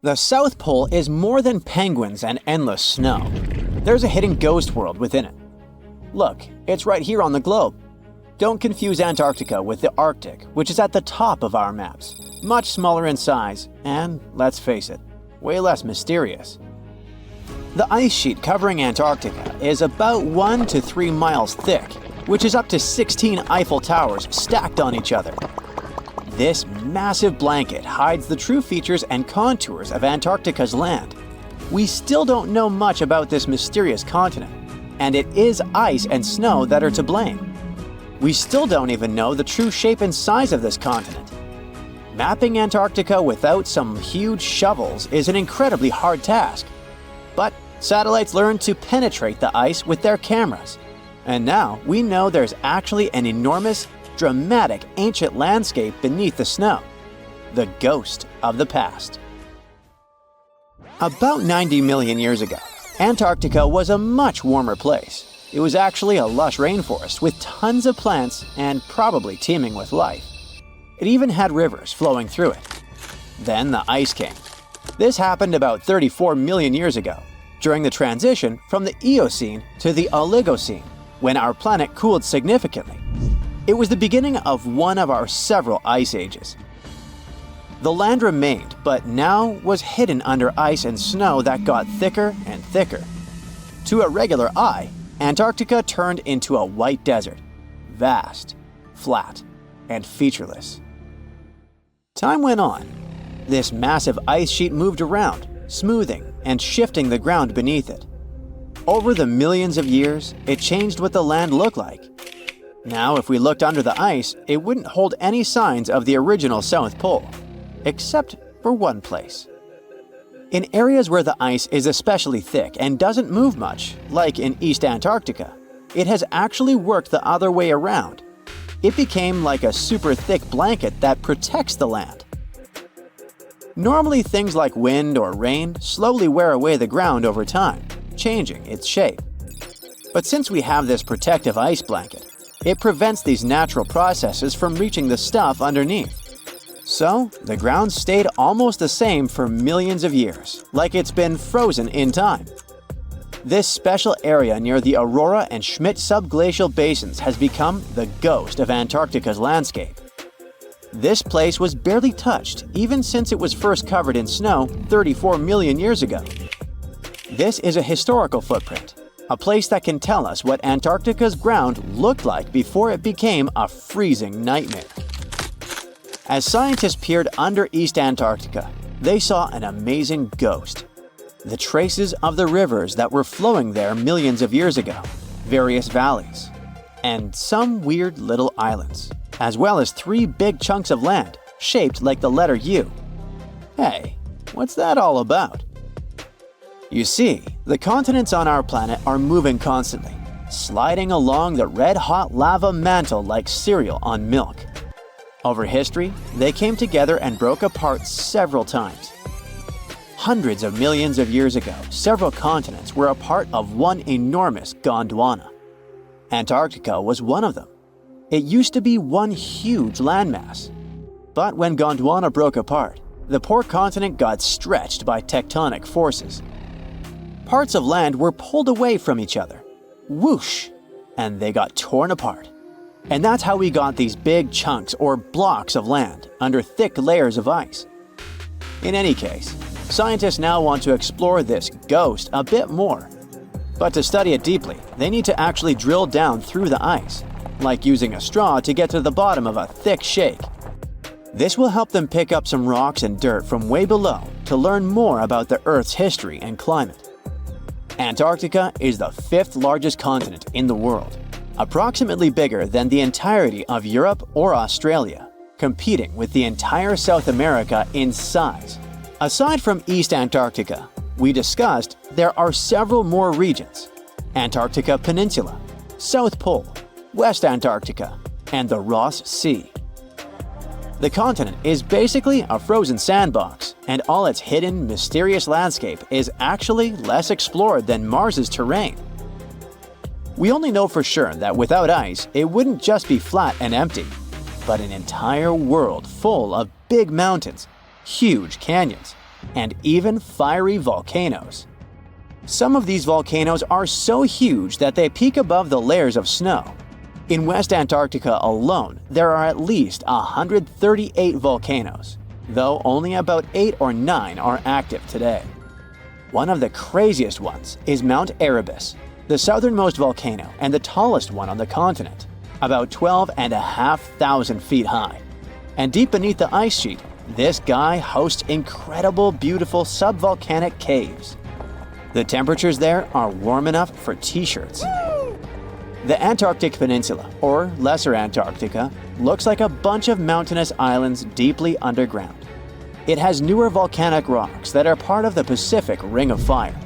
The South Pole is more than penguins and endless snow. There's a hidden ghost world within it. Look, it's right here on the globe. Don't confuse Antarctica with the Arctic, which is at the top of our maps. Much smaller in size, and, let's face it, way less mysterious. The ice sheet covering Antarctica is about 1 to 3 miles thick, which is up to 16 Eiffel Towers stacked on each other. This massive blanket hides the true features and contours of Antarctica's land. We still don't know much about this mysterious continent, and it is ice and snow that are to blame. We still don't even know the true shape and size of this continent. Mapping Antarctica without some huge shovels is an incredibly hard task. But satellites learned to penetrate the ice with their cameras. And now we know there's actually an enormous, dramatic ancient landscape beneath the snow. The ghost of the past. About 90 million years ago, Antarctica was a much warmer place. It was actually a lush rainforest with tons of plants and probably teeming with life. It even had rivers flowing through it. Then the ice came. This happened about 34 million years ago, during the transition from the Eocene to the Oligocene, when our planet cooled significantly. It was the beginning of one of our several ice ages. The land remained, but now was hidden under ice and snow that got thicker and thicker. To a regular eye, Antarctica turned into a white desert, vast, flat, and featureless. Time went on. This massive ice sheet moved around, smoothing and shifting the ground beneath it. Over the millions of years, it changed what the land looked like. Now, if we looked under the ice, it wouldn't hold any signs of the original South Pole, except for one place. In areas where the ice is especially thick and doesn't move much, like in East Antarctica, it has actually worked the other way around. It became like a super thick blanket that protects the land. Normally, things like wind or rain slowly wear away the ground over time, changing its shape. But since we have this protective ice blanket, it prevents these natural processes from reaching the stuff underneath. So, the ground stayed almost the same for millions of years, like it's been frozen in time. This special area near the Aurora and Schmidt subglacial basins has become the ghost of Antarctica's landscape. This place was barely touched even since it was first covered in snow 34 million years ago. This is a historical footprint, a place that can tell us what Antarctica's ground looked like before it became a freezing nightmare. As scientists peered under East Antarctica, they saw an amazing ghost. The traces of the rivers that were flowing there millions of years ago, various valleys, and some weird little islands, as well as 3 big chunks of land shaped like the letter U. Hey, what's that all about? You see, the continents on our planet are moving constantly, sliding along the red-hot lava mantle like cereal on milk. Over history, they came together and broke apart several times. Hundreds of millions of years ago, several continents were a part of one enormous Gondwana. Antarctica was one of them. It used to be one huge landmass. But when Gondwana broke apart, the poor continent got stretched by tectonic forces. Parts of land were pulled away from each other. Whoosh! And they got torn apart. And that's how we got these big chunks or blocks of land under thick layers of ice. In any case, scientists now want to explore this ghost a bit more. But to study it deeply, they need to actually drill down through the ice, like using a straw to get to the bottom of a thick shake. This will help them pick up some rocks and dirt from way below to learn more about the Earth's history and climate. Antarctica is the 5th largest continent in the world, approximately bigger than the entirety of Europe or Australia, competing with the entire South America in size. Aside from East Antarctica, we discussed there are several more regions: Antarctica Peninsula, South Pole, West Antarctica, and the Ross Sea. The continent is basically a frozen sandbox, and all its hidden, mysterious landscape is actually less explored than Mars's terrain. We only know for sure that without ice, it wouldn't just be flat and empty, but an entire world full of big mountains, huge canyons, and even fiery volcanoes. Some of these volcanoes are so huge that they peak above the layers of snow. In West Antarctica alone, there are at least 138 volcanoes, though only about 8 or 9 are active today. One of the craziest ones is Mount Erebus, the southernmost volcano and the tallest one on the continent, about 12,500 feet high. And deep beneath the ice sheet, this guy hosts incredible, beautiful subvolcanic caves. The temperatures there are warm enough for t-shirts. The Antarctic Peninsula, or Lesser Antarctica, looks like a bunch of mountainous islands deeply underground. It has newer volcanic rocks that are part of the Pacific Ring of Fire,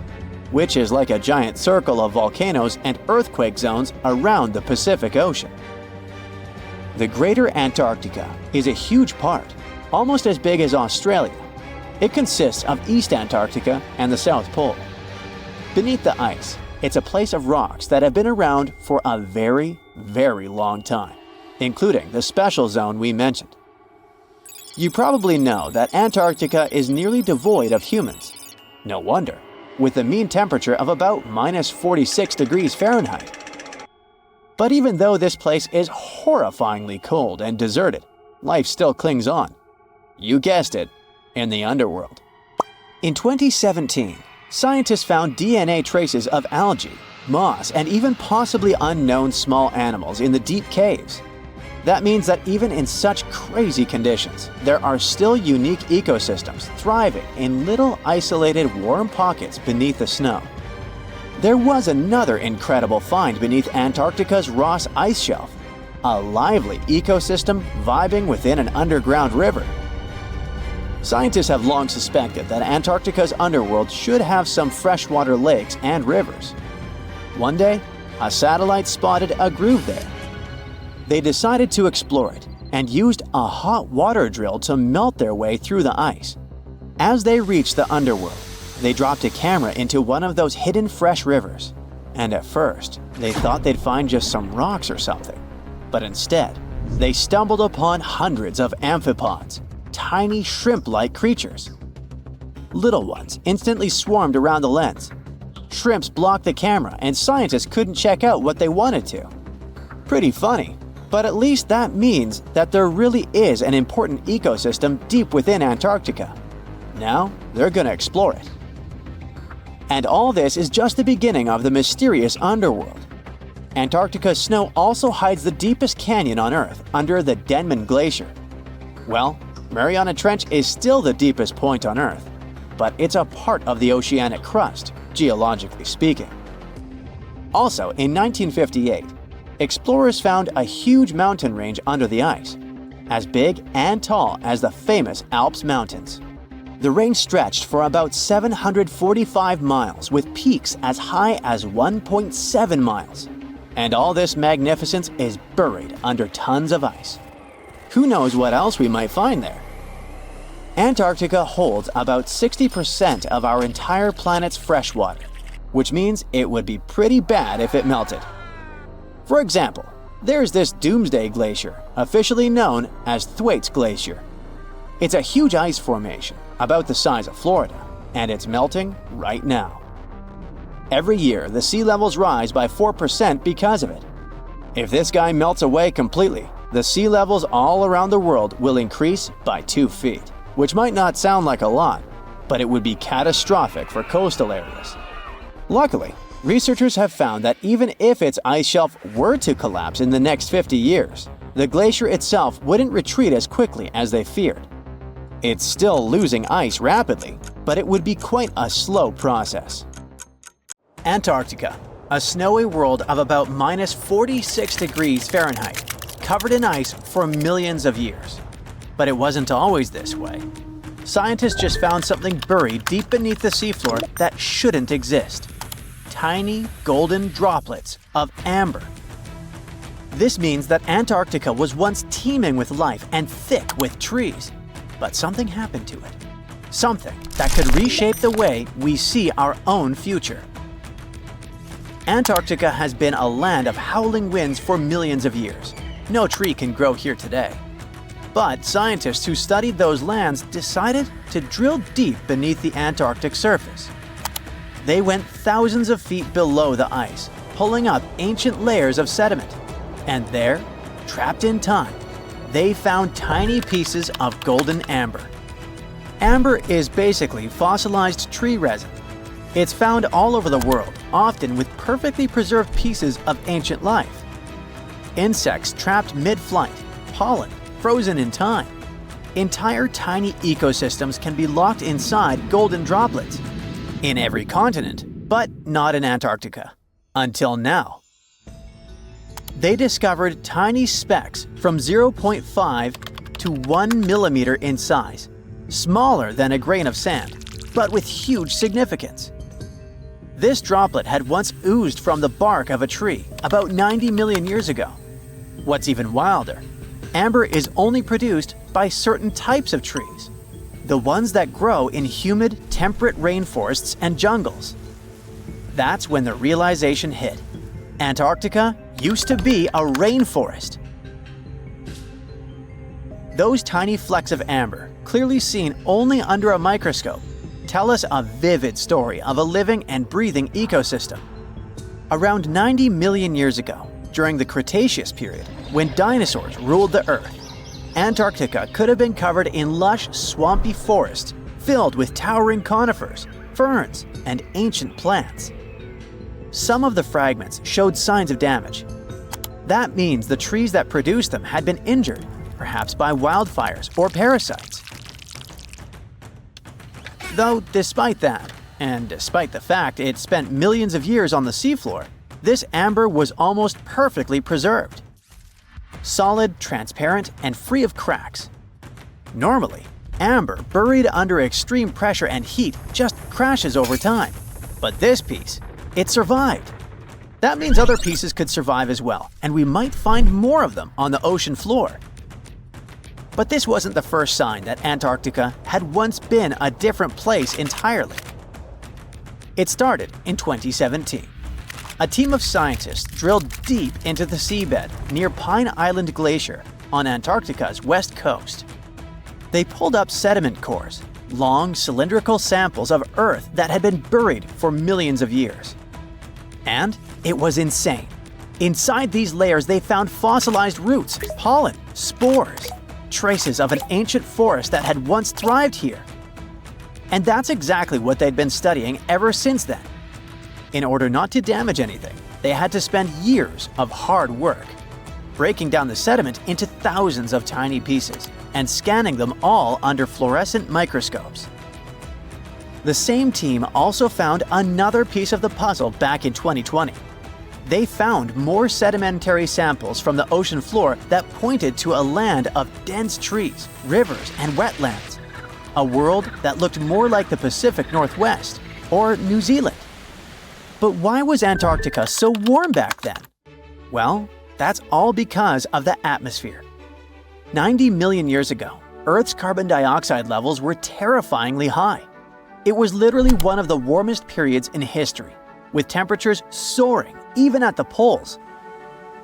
which is like a giant circle of volcanoes and earthquake zones around the Pacific Ocean. The Greater Antarctica is a huge part, almost as big as Australia. It consists of East Antarctica and the South Pole. Beneath the ice, it's a place of rocks that have been around for a very, very long time, including the special zone we mentioned. You probably know that Antarctica is nearly devoid of humans. No wonder, with a mean temperature of about -46 degrees Fahrenheit. But even though this place is horrifyingly cold and deserted, life still clings on. You guessed it, in the underworld. In 2017, scientists found DNA traces of algae, moss, and even possibly unknown small animals in the deep caves. That means that even in such crazy conditions, there are still unique ecosystems thriving in little isolated warm pockets beneath the snow. There was another incredible find beneath Antarctica's Ross Ice Shelf, a lively ecosystem vibing within an underground river. Scientists have long suspected that Antarctica's underworld should have some freshwater lakes and rivers. One day, a satellite spotted a groove there. They decided to explore it and used a hot water drill to melt their way through the ice. As they reached the underworld, they dropped a camera into one of those hidden fresh rivers. And at first, they thought they'd find just some rocks or something. But instead, they stumbled upon hundreds of amphipods, tiny shrimp-like creatures. Little ones instantly swarmed around the lens. Shrimps blocked the camera and scientists couldn't check out what they wanted to. Pretty funny, but at least that means that there really is an important ecosystem deep within Antarctica. Now, they're gonna explore it. And all this is just the beginning of the mysterious underworld. Antarctica's snow also hides the deepest canyon on Earth under the Denman Glacier. Well, Mariana Trench is still the deepest point on Earth, but it's a part of the oceanic crust, geologically speaking. Also, in 1958, explorers found a huge mountain range under the ice, as big and tall as the famous Alps Mountains. The range stretched for about 745 miles with peaks as high as 1.7 miles. And all this magnificence is buried under tons of ice. Who knows what else we might find there? Antarctica holds about 60% of our entire planet's freshwater, which means it would be pretty bad if it melted. For example, there's this Doomsday Glacier, officially known as Thwaites Glacier. It's a huge ice formation, about the size of Florida, and it's melting right now. Every year, the sea levels rise by 4% because of it. If this guy melts away completely, the sea levels all around the world will increase by 2 feet, which might not sound like a lot, but it would be catastrophic for coastal areas. Luckily, researchers have found that even if its ice shelf were to collapse in the next 50 years, the glacier itself wouldn't retreat as quickly as they feared. It's still losing ice rapidly, but it would be quite a slow process. Antarctica, a snowy world of about -46 degrees Fahrenheit, covered in ice for millions of years. But it wasn't always this way. Scientists just found something buried deep beneath the seafloor that shouldn't exist. Tiny golden droplets of amber. This means that Antarctica was once teeming with life and thick with trees. But something happened to it. Something that could reshape the way we see our own future. Antarctica has been a land of howling winds for millions of years. No tree can grow here today. But scientists who studied those lands decided to drill deep beneath the Antarctic surface. They went thousands of feet below the ice, pulling up ancient layers of sediment. And there, trapped in time, they found tiny pieces of golden amber. Amber is basically fossilized tree resin. It's found all over the world, often with perfectly preserved pieces of ancient life. Insects trapped mid-flight, pollen frozen in time. Entire tiny ecosystems can be locked inside golden droplets. In every continent, but not in Antarctica. Until now. They discovered tiny specks from 0.5 to 1 millimeter in size, smaller than a grain of sand, but with huge significance. This droplet had once oozed from the bark of a tree about 90 million years ago. What's even wilder, amber is only produced by certain types of trees, the ones that grow in humid, temperate rainforests and jungles. That's when the realization hit. Antarctica used to be a rainforest. Those tiny flecks of amber, clearly seen only under a microscope, tell us a vivid story of a living and breathing ecosystem. Around 90 million years ago, during the Cretaceous period, when dinosaurs ruled the Earth, Antarctica could have been covered in lush, swampy forests filled with towering conifers, ferns, and ancient plants. Some of the fragments showed signs of damage. That means the trees that produced them had been injured, perhaps by wildfires or parasites. Though despite that, and despite the fact it spent millions of years on the seafloor, this amber was almost perfectly preserved. Solid, transparent, and free of cracks. Normally, amber buried under extreme pressure and heat just crashes over time. But this piece, it survived. That means other pieces could survive as well, and we might find more of them on the ocean floor. But this wasn't the first sign that Antarctica had once been a different place entirely. It started in 2017. A team of scientists drilled deep into the seabed near Pine Island Glacier on Antarctica's west coast. They pulled up sediment cores, long cylindrical samples of Earth that had been buried for millions of years. And it was insane. Inside these layers they found fossilized roots, pollen, spores, traces of an ancient forest that had once thrived here. And that's exactly what they'd been studying ever since then. In order not to damage anything, they had to spend years of hard work, breaking down the sediment into thousands of tiny pieces and scanning them all under fluorescent microscopes. The same team also found another piece of the puzzle back in 2020. They found more sedimentary samples from the ocean floor that pointed to a land of dense trees, rivers, and wetlands. A world that looked more like the Pacific Northwest or New Zealand. But why was Antarctica so warm back then? Well, that's all because of the atmosphere. 90 million years ago, Earth's carbon dioxide levels were terrifyingly high. It was literally one of the warmest periods in history, with temperatures soaring even at the poles.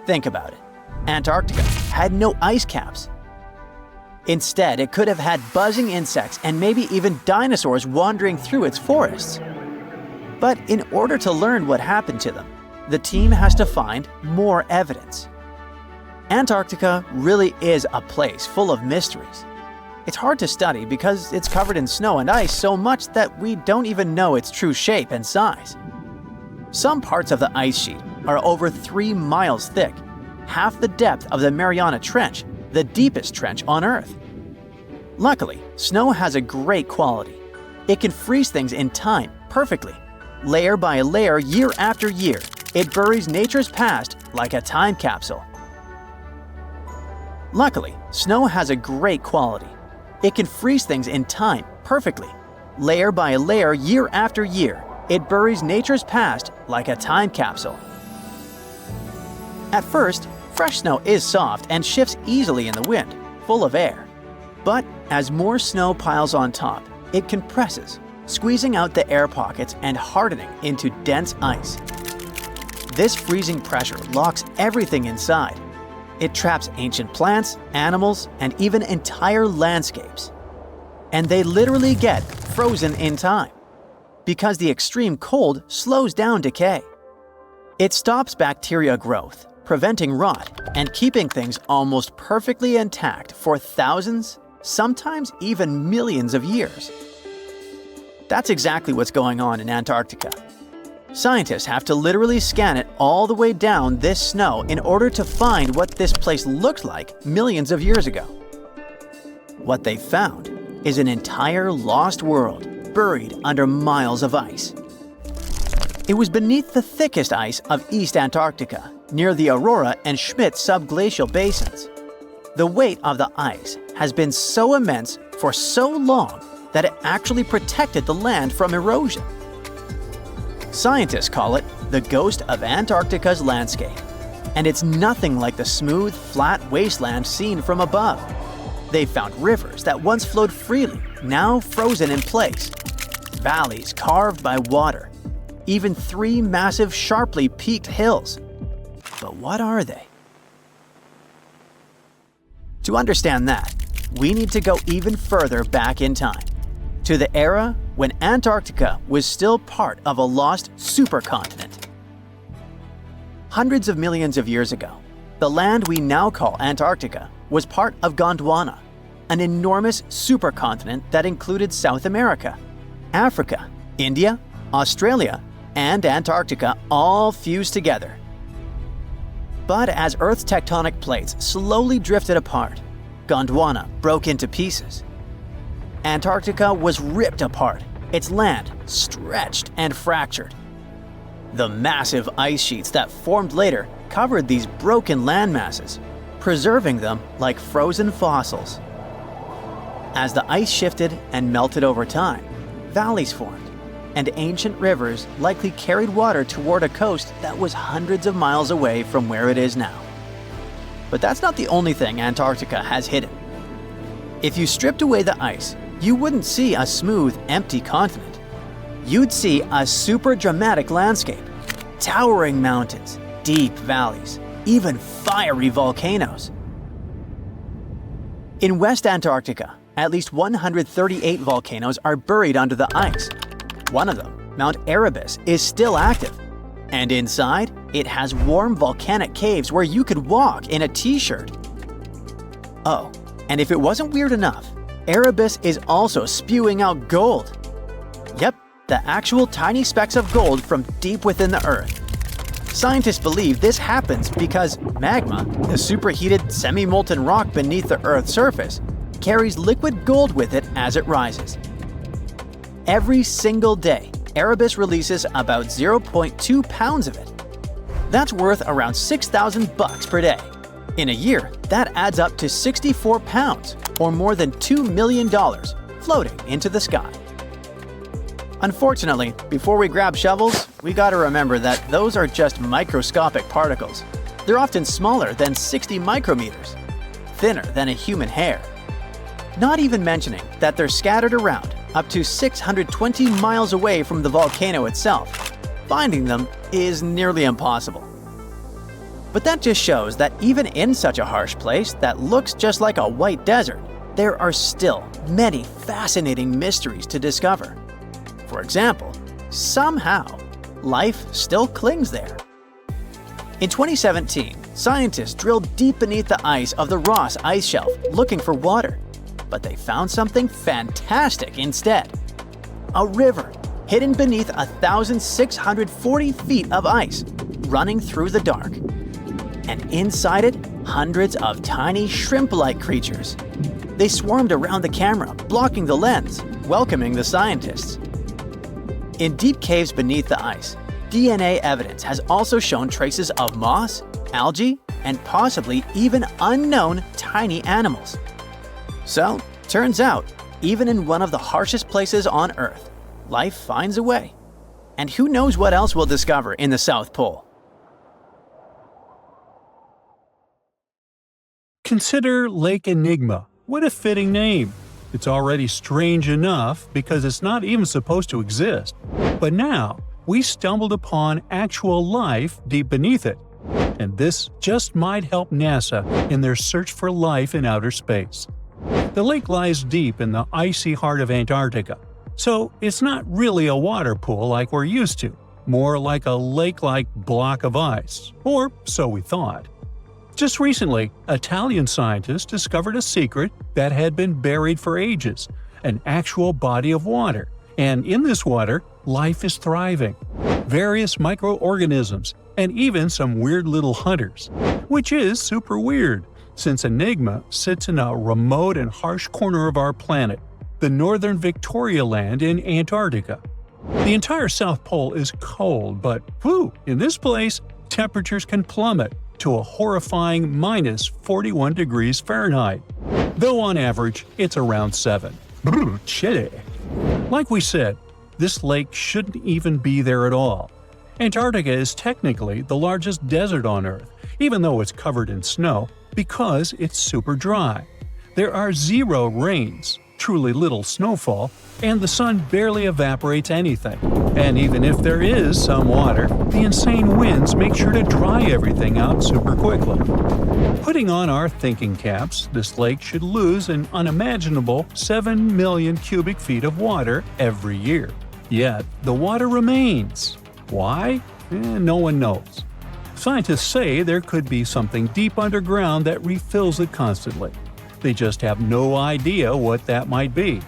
Think about it. Antarctica had no ice caps. Instead, it could have had buzzing insects and maybe even dinosaurs wandering through its forests. But in order to learn what happened to them, the team has to find more evidence. Antarctica really is a place full of mysteries. It's hard to study because it's covered in snow and ice so much that we don't even know its true shape and size. Some parts of the ice sheet are over 3 miles thick, half the depth of the Mariana Trench, the deepest trench on Earth. Luckily, snow has a great quality. It can freeze things in time perfectly. Layer by layer, year after year, it buries nature's past like a time capsule. Luckily, snow has a great quality. It can freeze things in time perfectly. Layer by layer, year after year, it buries nature's past like a time capsule. At first, fresh snow is soft and shifts easily in the wind, full of air. But as more snow piles on top, it compresses, squeezing out the air pockets and hardening into dense ice. This freezing pressure locks everything inside. It traps ancient plants, animals, and even entire landscapes. And they literally get frozen in time, because the extreme cold slows down decay. It stops bacteria growth, preventing rot, and keeping things almost perfectly intact for thousands, sometimes even millions of years. That's exactly what's going on in Antarctica. Scientists have to literally scan it all the way down this snow in order to find what this place looked like millions of years ago. What they found is an entire lost world buried under miles of ice. It was beneath the thickest ice of East Antarctica, near the Aurora and Schmidt subglacial basins. The weight of the ice has been so immense for so long that it actually protected the land from erosion. Scientists call it the ghost of Antarctica's landscape, and it's nothing like the smooth, flat wasteland seen from above. They found rivers that once flowed freely, now frozen in place, valleys carved by water, even 3 massive, sharply peaked hills. But what are they? To understand that, we need to go even further back in time, to the era when Antarctica was still part of a lost supercontinent. Hundreds of millions of years ago, the land we now call Antarctica was part of Gondwana, an enormous supercontinent that included South America, Africa, India, Australia, and Antarctica all fused together. But as Earth's tectonic plates slowly drifted apart, Gondwana broke into pieces. Antarctica was ripped apart, its land stretched and fractured. The massive ice sheets that formed later covered these broken landmasses, preserving them like frozen fossils. As the ice shifted and melted over time, valleys formed, and ancient rivers likely carried water toward a coast that was hundreds of miles away from where it is now. But that's not the only thing Antarctica has hidden. If you stripped away the ice, you wouldn't see a smooth, empty continent. You'd see a super dramatic landscape, towering mountains, deep valleys, even fiery volcanoes. In West Antarctica, at least 138 volcanoes are buried under the ice. One of them, Mount Erebus, is still active. And inside, it has warm volcanic caves where you could walk in a t-shirt. Oh, and if it wasn't weird enough, Erebus is also spewing out gold. Yep, the actual tiny specks of gold from deep within the Earth. Scientists believe this happens because magma, the superheated semi-molten rock beneath the Earth's surface, carries liquid gold with it as it rises. Every single day, Erebus releases about 0.2 pounds of it. That's worth around $6,000 per day. In a year, that adds up to 64 pounds, or more than $2 million, floating into the sky. Unfortunately, before we grab shovels, we gotta remember that those are just microscopic particles. They're often smaller than 60 micrometers, thinner than a human hair. Not even mentioning that they're scattered around up to 620 miles away from the volcano itself. Finding them is nearly impossible. But that just shows that even in such a harsh place that looks just like a white desert, there are still many fascinating mysteries to discover. For example, somehow, life still clings there. In 2017, scientists drilled deep beneath the ice of the Ross Ice Shelf looking for water. But they found something fantastic instead. A river hidden beneath 1,640 feet of ice, running through the dark. And inside it, hundreds of tiny shrimp-like creatures. They swarmed around the camera, blocking the lens, welcoming the scientists. In deep caves beneath the ice, DNA evidence has also shown traces of moss, algae, and possibly even unknown tiny animals. So, turns out, even in one of the harshest places on Earth, life finds a way. And who knows what else we'll discover in the South Pole? Consider Lake Enigma. What a fitting name. It's already strange enough because it's not even supposed to exist. But now, we stumbled upon actual life deep beneath it. and this just might help NASA in their search for life in outer space. The lake lies deep in the icy heart of Antarctica, so it's not really a water pool like we're used to, more like a lake-like block of ice, or so we thought. Just recently, Italian scientists discovered a secret that had been buried for ages, an actual body of water, and in this water, life is thriving. Various microorganisms, and even some weird little hunters. Which is super weird, since Enigma sits in a remote and harsh corner of our planet, the northern Victoria Land in Antarctica. The entire South Pole is cold, but in this place, temperatures can plummet to a horrifying minus 41 degrees Fahrenheit, though on average it's around 7. Chilly. Like we said, this lake shouldn't even be there at all. Antarctica is technically the largest desert on Earth, even though it's covered in snow, because it's super dry. There are 0 rains, truly little snowfall, and the sun barely evaporates anything. And even if there is some water, the insane winds make sure to dry everything out super quickly. Putting on our thinking caps, this lake should lose an unimaginable 7 million cubic feet of water every year. Yet, the water remains. Why? No one knows. Scientists say there could be something deep underground that refills it constantly. They just have no idea what that might be.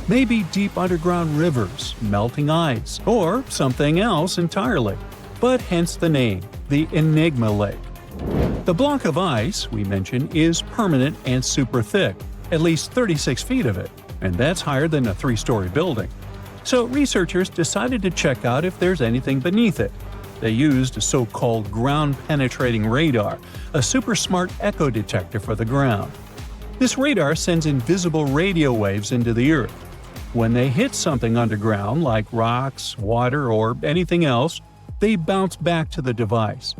Maybe deep underground rivers, melting ice, or something else entirely. But hence the name, the Enigma Lake. The block of ice, we mentioned, is permanent and super thick, at least 36 feet of it, and that's higher than a 3-story building. So researchers decided to check out if there's anything beneath it. They used a so-called ground-penetrating radar, a super smart echo detector for the ground. This radar sends invisible radio waves into the Earth. When they hit something underground, like rocks, water, or anything else, they bounce back to the device.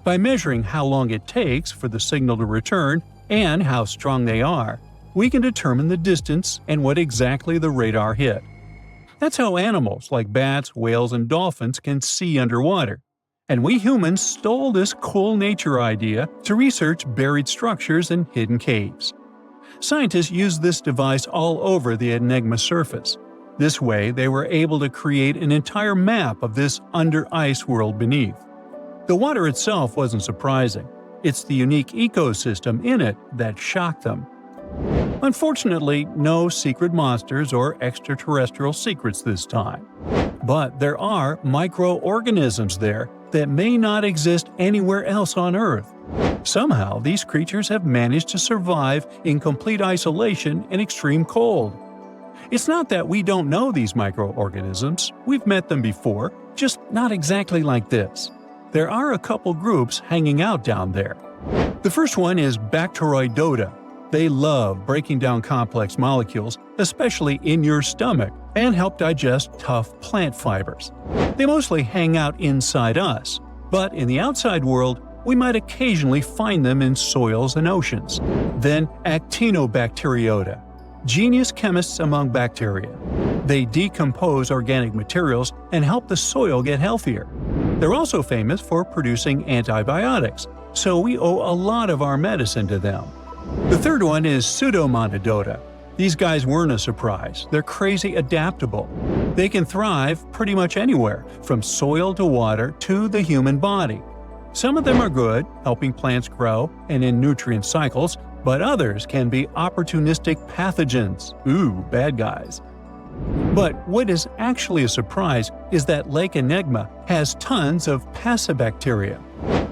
By measuring how long it takes for the signal to return and how strong they are, we can determine the distance and what exactly the radar hit. That's how animals like bats, whales, and dolphins can see underwater. And we humans stole this cool nature idea to research buried structures and hidden caves. Scientists used this device all over the Enigma surface. This way, they were able to create an entire map of this under-ice world beneath. The water itself wasn't surprising. It's the unique ecosystem in it that shocked them. Unfortunately, no secret monsters or extraterrestrial secrets this time. But there are microorganisms there that may not exist anywhere else on Earth. Somehow, these creatures have managed to survive in complete isolation and extreme cold. It's not that we don't know these microorganisms, we've met them before, just not exactly like this. There are a couple groups hanging out down there. The first one is Bacteroidota. They love breaking down complex molecules, especially in your stomach, and help digest tough plant fibers. They mostly hang out inside us, but in the outside world, we might occasionally find them in soils and oceans. Then Actinobacteriota, genius chemists among bacteria. They decompose organic materials and help the soil get healthier. They're also famous for producing antibiotics, so we owe a lot of our medicine to them. The third one is Pseudomonadota. These guys weren't a surprise. They're crazy adaptable. They can thrive pretty much anywhere, from soil to water to the human body. Some of them are good, helping plants grow and in nutrient cycles, but others can be opportunistic pathogens. Bad guys. But what is actually a surprise is that Lake Enigma has tons of passibacteria.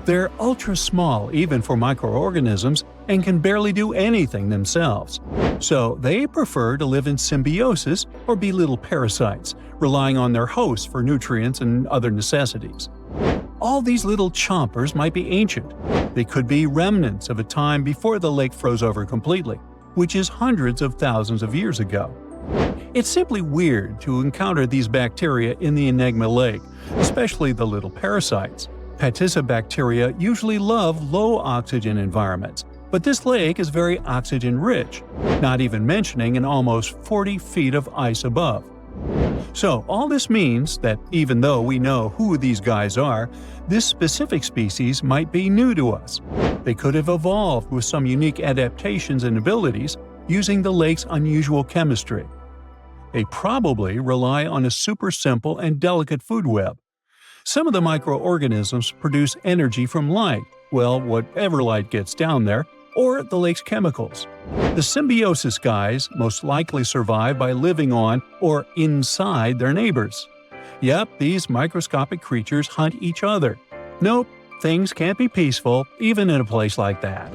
They're ultra small even for microorganisms and can barely do anything themselves. So they prefer to live in symbiosis or be little parasites, relying on their hosts for nutrients and other necessities. All these little chompers might be ancient. They could be remnants of a time before the lake froze over completely, which is hundreds of thousands of years ago. It's simply weird to encounter these bacteria in the Enigma Lake, especially the little parasites. Passibacteria usually love low-oxygen environments, but this lake is very oxygen-rich, not even mentioning an almost 40 feet of ice above. So all this means that even though we know who these guys are, this specific species might be new to us. They could have evolved with some unique adaptations and abilities using the lake's unusual chemistry. They probably rely on a super simple and delicate food web. Some of the microorganisms produce energy from light, well, whatever light gets down there, or the lake's chemicals. The symbiosis guys most likely survive by living on or inside their neighbors. Yep, these microscopic creatures hunt each other. Nope, things can't be peaceful even in a place like that.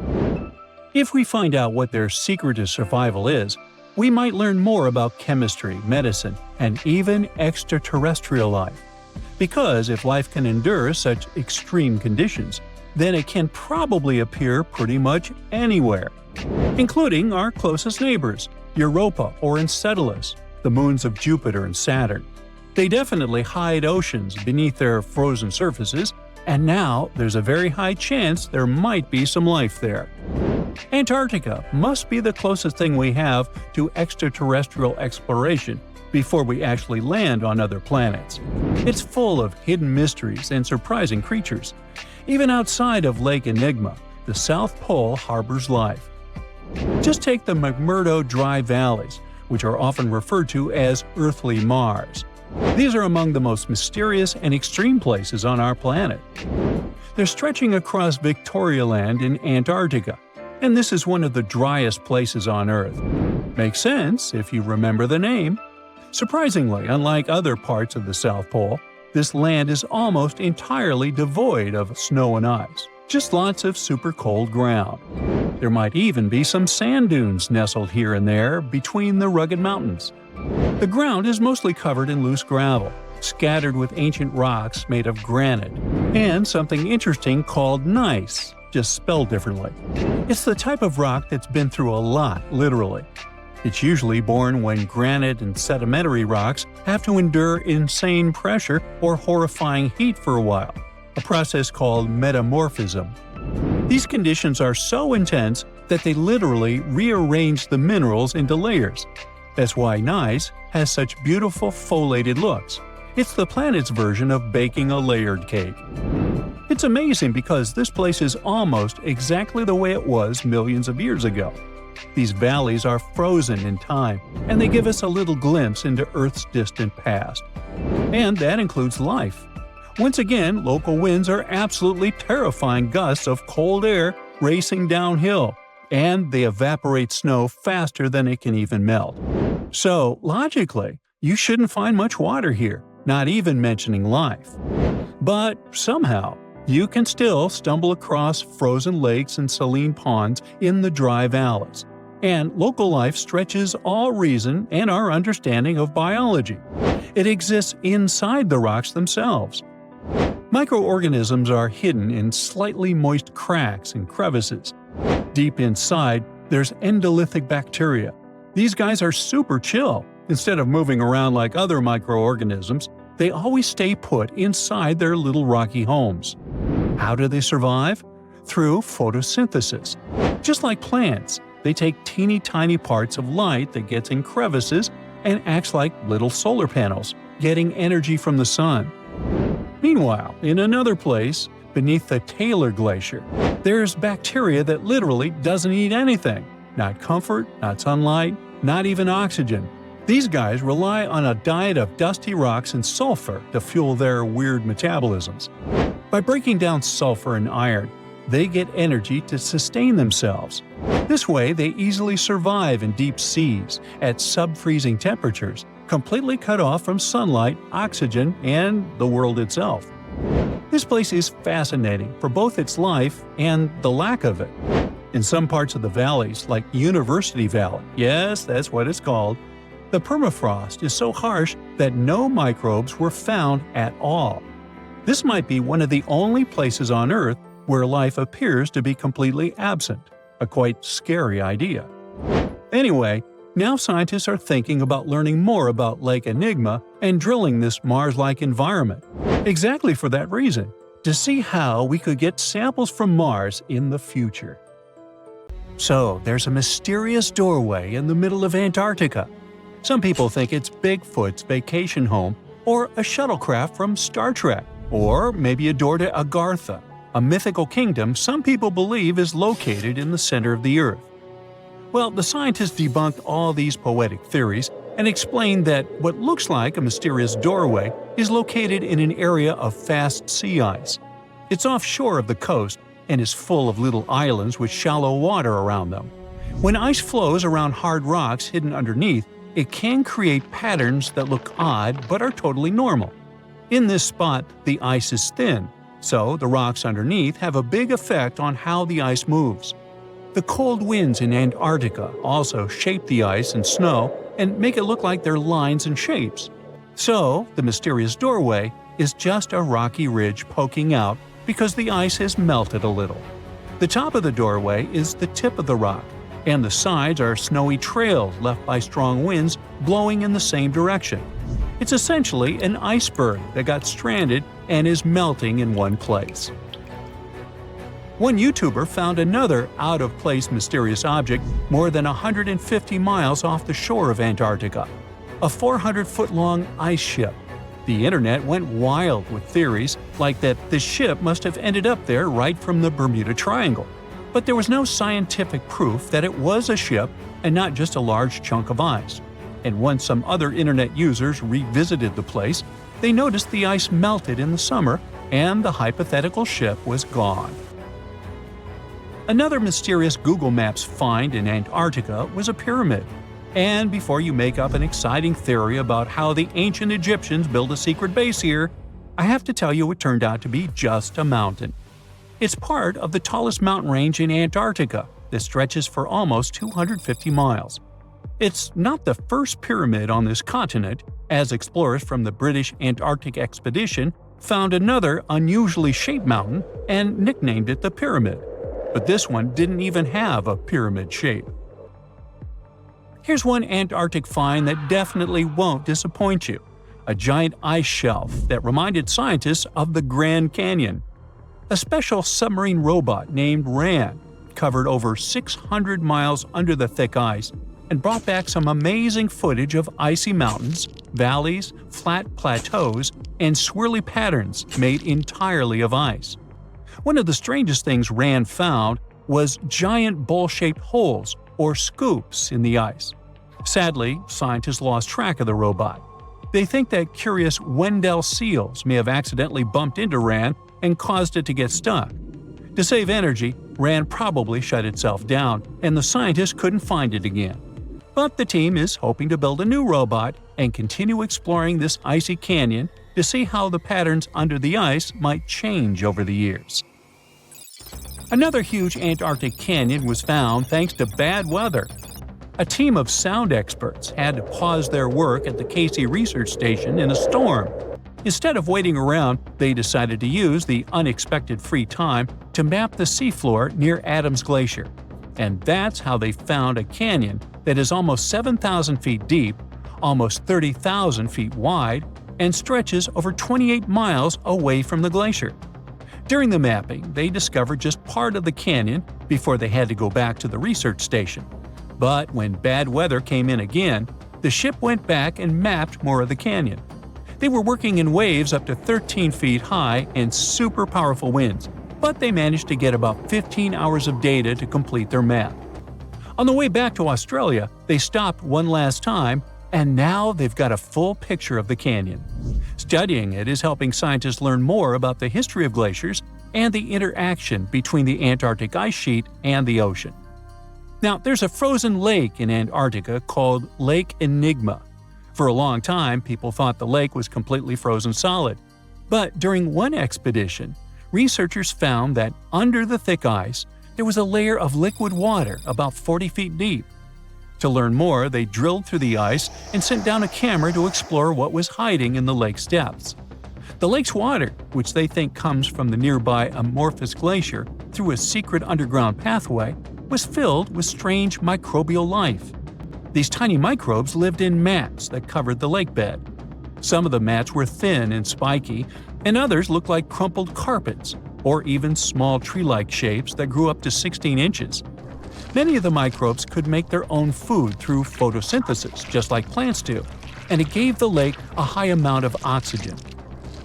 If we find out what their secret to survival is, we might learn more about chemistry, medicine, and even extraterrestrial life. Because if life can endure such extreme conditions, then it can probably appear pretty much anywhere, including our closest neighbors, Europa or Enceladus, the moons of Jupiter and Saturn. They definitely hide oceans beneath their frozen surfaces, and now there's a very high chance there might be some life there. Antarctica must be the closest thing we have to extraterrestrial exploration before we actually land on other planets. It's full of hidden mysteries and surprising creatures. Even outside of Lake Enigma, the South Pole harbors life. Just take the McMurdo Dry Valleys, which are often referred to as Earthly Mars. These are among the most mysterious and extreme places on our planet. They're stretching across Victoria Land in Antarctica, and this is one of the driest places on Earth. Makes sense if you remember the name. Surprisingly, unlike other parts of the South Pole, this land is almost entirely devoid of snow and ice, just lots of super cold ground. There might even be some sand dunes nestled here and there between the rugged mountains. The ground is mostly covered in loose gravel, scattered with ancient rocks made of granite, and something interesting called gneiss, just spelled differently. It's the type of rock that's been through a lot, literally. It's usually born when granite and sedimentary rocks have to endure insane pressure or horrifying heat for a while, a process called metamorphism. These conditions are so intense that they literally rearrange the minerals into layers. That's why gneiss has such beautiful foliated looks. It's the planet's version of baking a layered cake. It's amazing because this place is almost exactly the way it was millions of years ago. These valleys are frozen in time, and they give us a little glimpse into Earth's distant past. And that includes life. Once again, local winds are absolutely terrifying gusts of cold air racing downhill, and they evaporate snow faster than it can even melt. So, logically, you shouldn't find much water here, not even mentioning life. But somehow, you can still stumble across frozen lakes and saline ponds in the dry valleys. And local life stretches all reason and our understanding of biology. It exists inside the rocks themselves. Microorganisms are hidden in slightly moist cracks and crevices. Deep inside, there's endolithic bacteria. These guys are super chill. Instead of moving around like other microorganisms, they always stay put inside their little rocky homes. How do they survive? Through photosynthesis. Just like plants, they take teeny tiny parts of light that gets in crevices and acts like little solar panels, getting energy from the sun. Meanwhile, in another place, beneath the Taylor Glacier, there's bacteria that literally doesn't eat anything. Not comfort, not sunlight, not even oxygen. These guys rely on a diet of dusty rocks and sulfur to fuel their weird metabolisms. By breaking down sulfur and iron, they get energy to sustain themselves. This way, they easily survive in deep seas, at sub-freezing temperatures, completely cut off from sunlight, oxygen, and the world itself. This place is fascinating for both its life and the lack of it. In some parts of the valleys, like University Valley, yes, that's what it's called, the permafrost is so harsh that no microbes were found at all. This might be one of the only places on Earth where life appears to be completely absent, a quite scary idea. Anyway, now scientists are thinking about learning more about Lake Enigma and drilling this Mars-like environment, exactly for that reason, to see how we could get samples from Mars in the future. So, there's a mysterious doorway in the middle of Antarctica. Some people think it's Bigfoot's vacation home, or a shuttlecraft from Star Trek, or maybe a door to Agartha, a mythical kingdom some people believe is located in the center of the Earth. Well, the scientists debunked all these poetic theories and explained that what looks like a mysterious doorway is located in an area of fast sea ice. It's offshore of the coast and is full of little islands with shallow water around them. When ice flows around hard rocks hidden underneath, it can create patterns that look odd but are totally normal. In this spot, the ice is thin, so the rocks underneath have a big effect on how the ice moves. The cold winds in Antarctica also shape the ice and snow and make it look like they're lines and shapes. So, the mysterious doorway is just a rocky ridge poking out because the ice has melted a little. The top of the doorway is the tip of the rock, and the sides are snowy trails left by strong winds blowing in the same direction. It's essentially an iceberg that got stranded and is melting in one place. One YouTuber found another out-of-place mysterious object more than 150 miles off the shore of Antarctica, a 400-foot-long ice ship. The internet went wild with theories like that the ship must have ended up there right from the Bermuda Triangle. But there was no scientific proof that it was a ship and not just a large chunk of ice. And once some other internet users revisited the place, they noticed the ice melted in the summer and the hypothetical ship was gone. Another mysterious Google Maps find in Antarctica was a pyramid. And before you make up an exciting theory about how the ancient Egyptians built a secret base here, I have to tell you it turned out to be just a mountain. It's part of the tallest mountain range in Antarctica that stretches for almost 250 miles. It's not the first pyramid on this continent, as explorers from the British Antarctic expedition found another unusually shaped mountain and nicknamed it the Pyramid. But this one didn't even have a pyramid shape. Here's one Antarctic find that definitely won't disappoint you: a giant ice shelf that reminded scientists of the Grand Canyon. A special submarine robot named RAN covered over 600 miles under the thick ice and brought back some amazing footage of icy mountains, valleys, flat plateaus, and swirly patterns made entirely of ice. One of the strangest things RAN found was giant bowl-shaped holes, or scoops, in the ice. Sadly, scientists lost track of the robot. They think that curious Wendell seals may have accidentally bumped into RAN and caused it to get stuck. To save energy, RAN probably shut itself down, and the scientists couldn't find it again. But the team is hoping to build a new robot and continue exploring this icy canyon to see how the patterns under the ice might change over the years. Another huge Antarctic canyon was found thanks to bad weather. A team of sound experts had to pause their work at the Casey Research Station in a storm. Instead of waiting around, they decided to use the unexpected free time to map the seafloor near Adams Glacier. And that's how they found a canyon that is almost 7,000 feet deep, almost 30,000 feet wide, and stretches over 28 miles away from the glacier. During the mapping, they discovered just part of the canyon before they had to go back to the research station. But when bad weather came in again, the ship went back and mapped more of the canyon. They were working in waves up to 13 feet high and super powerful winds, but they managed to get about 15 hours of data to complete their map. On the way back to Australia, they stopped one last time, and now they've got a full picture of the canyon. Studying it is helping scientists learn more about the history of glaciers and the interaction between the Antarctic ice sheet and the ocean. Now, there's a frozen lake in Antarctica called Lake Enigma. For a long time, people thought the lake was completely frozen solid. But during one expedition, researchers found that under the thick ice, there was a layer of liquid water about 40 feet deep. To learn more, they drilled through the ice and sent down a camera to explore what was hiding in the lake's depths. The lake's water, which they think comes from the nearby Amorphous Glacier through a secret underground pathway, was filled with strange microbial life. These tiny microbes lived in mats that covered the lake bed. Some of the mats were thin and spiky, and others looked like crumpled carpets, or even small tree-like shapes that grew up to 16 inches. Many of the microbes could make their own food through photosynthesis, just like plants do, and it gave the lake a high amount of oxygen.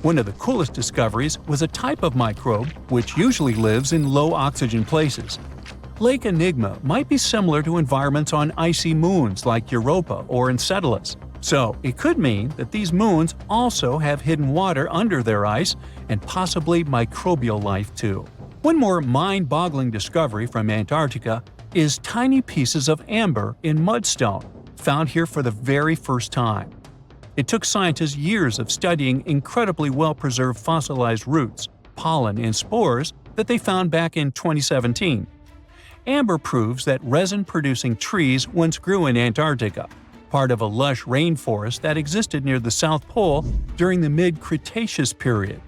One of the coolest discoveries was a type of microbe which usually lives in low-oxygen places. Lake Enigma might be similar to environments on icy moons like Europa or Enceladus, so it could mean that these moons also have hidden water under their ice and possibly microbial life too. One more mind-boggling discovery from Antarctica is tiny pieces of amber in mudstone, found here for the very first time. It took scientists years of studying incredibly well-preserved fossilized roots, pollen, and spores that they found back in 2017. Amber proves that resin-producing trees once grew in Antarctica, part of a lush rainforest that existed near the South Pole during the mid-Cretaceous period.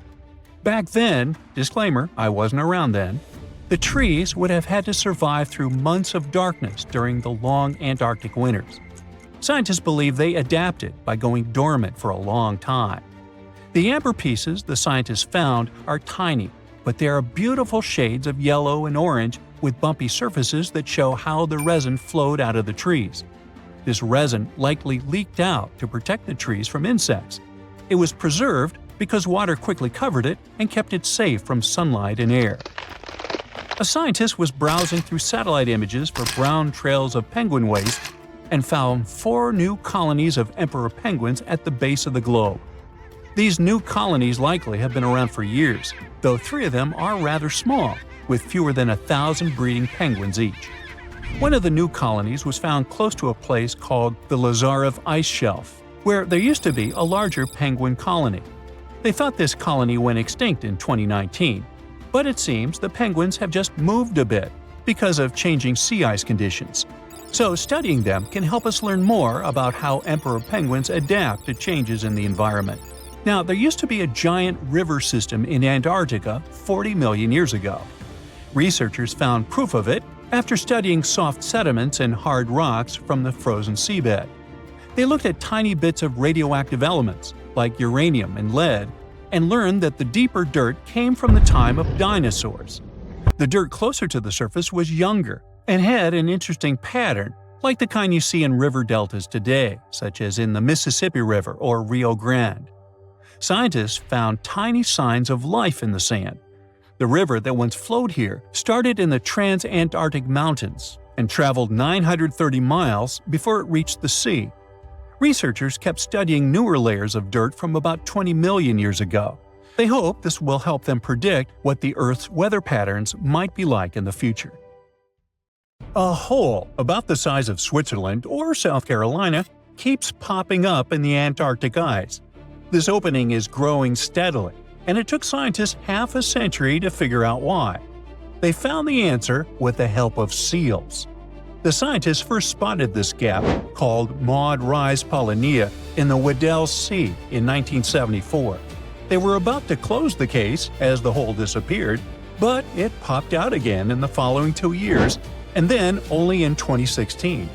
Back then, disclaimer, I wasn't around then, the trees would have had to survive through months of darkness during the long Antarctic winters. Scientists believe they adapted by going dormant for a long time. The amber pieces the scientists found are tiny, but they are beautiful shades of yellow and orange with bumpy surfaces that show how the resin flowed out of the trees. This resin likely leaked out to protect the trees from insects. It was preserved because water quickly covered it and kept it safe from sunlight and air. A scientist was browsing through satellite images for brown trails of penguin waste and found 4 new colonies of emperor penguins at the base of the globe. These new colonies likely have been around for years, though 3 of them are rather small, with fewer than 1,000 breeding penguins each. One of the new colonies was found close to a place called the Lazarev Ice Shelf, where there used to be a larger penguin colony. They thought this colony went extinct in 2019, but it seems the penguins have just moved a bit because of changing sea ice conditions. So studying them can help us learn more about how emperor penguins adapt to changes in the environment. Now, there used to be a giant river system in Antarctica 40 million years ago. Researchers found proof of it after studying soft sediments and hard rocks from the frozen seabed. They looked at tiny bits of radioactive elements, like uranium and lead, and learned that the deeper dirt came from the time of dinosaurs. The dirt closer to the surface was younger and had an interesting pattern, like the kind you see in river deltas today, such as in the Mississippi River or Rio Grande. Scientists found tiny signs of life in the sand. The river that once flowed here started in the Trans-Antarctic Mountains and traveled 930 miles before it reached the sea. Researchers kept studying newer layers of dirt from about 20 million years ago. They hope this will help them predict what the Earth's weather patterns might be like in the future. A hole about the size of Switzerland or South Carolina keeps popping up in the Antarctic ice. This opening is growing steadily, and it took scientists half a century to figure out why. They found the answer with the help of seals. The scientists first spotted this gap, called Maud Rise Polynia, in the Weddell Sea in 1974. They were about to close the case as the hole disappeared, but it popped out again in the following 2 years, and then only in 2016.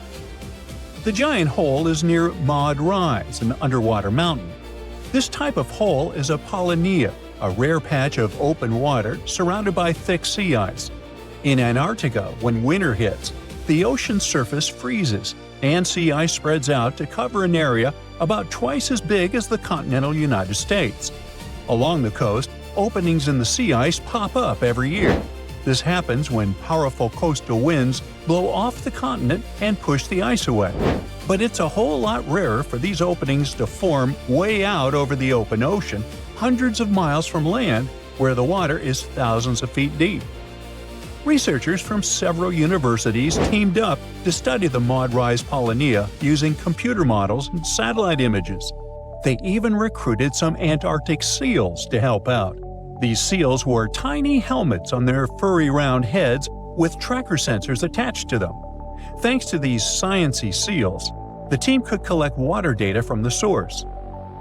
The giant hole is near Maud Rise, an underwater mountain. This type of hole is a polynia, a rare patch of open water surrounded by thick sea ice. In Antarctica, when winter hits, the ocean surface freezes, and sea ice spreads out to cover an area about twice as big as the continental United States. Along the coast, openings in the sea ice pop up every year. This happens when powerful coastal winds blow off the continent and push the ice away. But it's a whole lot rarer for these openings to form way out over the open ocean, hundreds of miles from land, where the water is thousands of feet deep. Researchers from several universities teamed up to study the Maud Rise Polynia using computer models and satellite images. They even recruited some Antarctic seals to help out. These seals wore tiny helmets on their furry round heads with tracker sensors attached to them. Thanks to these sciencey seals, the team could collect water data from the source.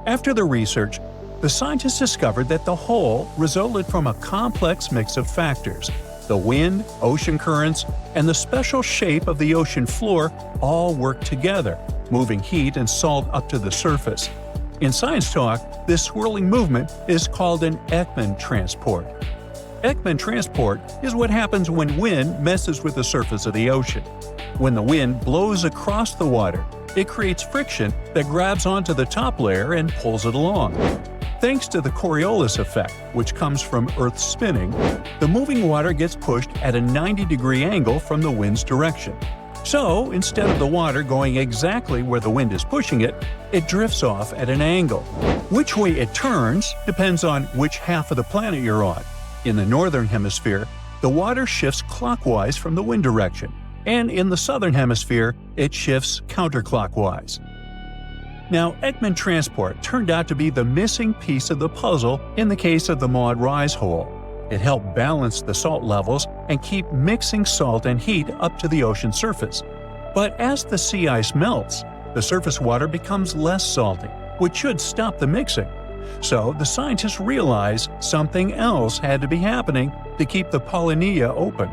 After the research, the scientists discovered that the hole resulted from a complex mix of factors. The wind, ocean currents, and the special shape of the ocean floor all work together, moving heat and salt up to the surface. In science talk, this swirling movement is called an Ekman transport. Ekman transport is what happens when wind messes with the surface of the ocean. When the wind blows across the water, it creates friction that grabs onto the top layer and pulls it along. Thanks to the Coriolis effect, which comes from Earth's spinning, the moving water gets pushed at a 90-degree angle from the wind's direction. So, instead of the water going exactly where the wind is pushing it, it drifts off at an angle. Which way it turns depends on which half of the planet you're on. In the northern hemisphere, the water shifts clockwise from the wind direction, and in the southern hemisphere, it shifts counterclockwise. Now, Ekman transport turned out to be the missing piece of the puzzle in the case of the Maud Rise hole. It helped balance the salt levels and keep mixing salt and heat up to the ocean surface. But as the sea ice melts, the surface water becomes less salty, which should stop the mixing. So the scientists realized something else had to be happening to keep the Paulownia open.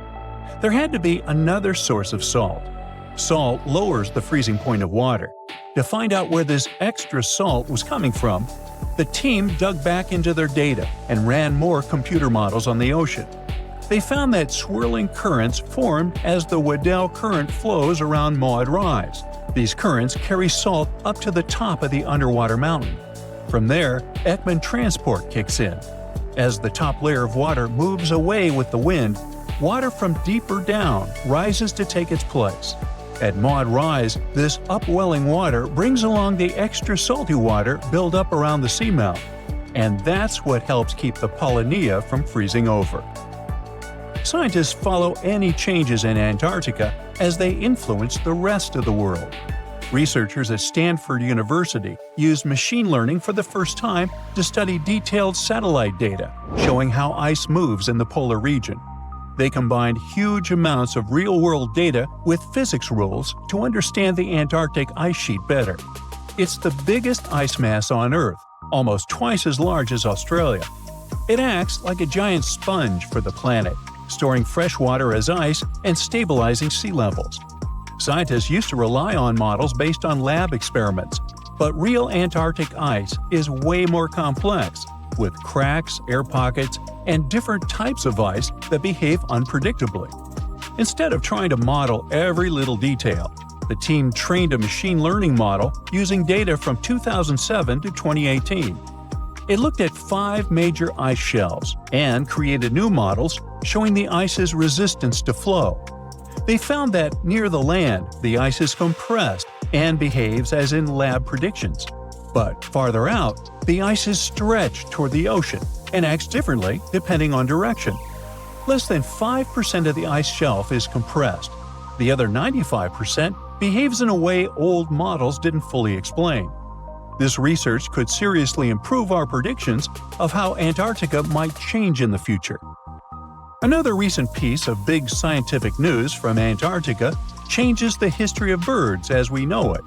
There had to be another source of salt. Salt lowers the freezing point of water. To find out where this extra salt was coming from, the team dug back into their data and ran more computer models on the ocean. They found that swirling currents formed as the Weddell Current flows around Maud Rise. These currents carry salt up to the top of the underwater mountain. From there, Ekman transport kicks in. As the top layer of water moves away with the wind, water from deeper down rises to take its place. At Maud Rise, this upwelling water brings along the extra salty water built up around the seamount, and that's what helps keep the Paulownia from freezing over. Scientists follow any changes in Antarctica as they influence the rest of the world. Researchers at Stanford University used machine learning for the first time to study detailed satellite data showing how ice moves in the polar region. They combined huge amounts of real-world data with physics rules to understand the Antarctic ice sheet better. It's the biggest ice mass on Earth, almost twice as large as Australia. It acts like a giant sponge for the planet, storing fresh water as ice and stabilizing sea levels. Scientists used to rely on models based on lab experiments, but real Antarctic ice is way more complex, with cracks, air pockets, and different types of ice that behave unpredictably. Instead of trying to model every little detail, the team trained a machine learning model using data from 2007 to 2018. It looked at 5 major ice shelves and created new models showing the ice's resistance to flow. They found that near the land, the ice is compressed and behaves as in lab predictions. But farther out, the ice is stretched toward the ocean and acts differently depending on direction. Less than 5% of the ice shelf is compressed. The other 95% behaves in a way old models didn't fully explain. This research could seriously improve our predictions of how Antarctica might change in the future. Another recent piece of big scientific news from Antarctica changes the history of birds as we know it.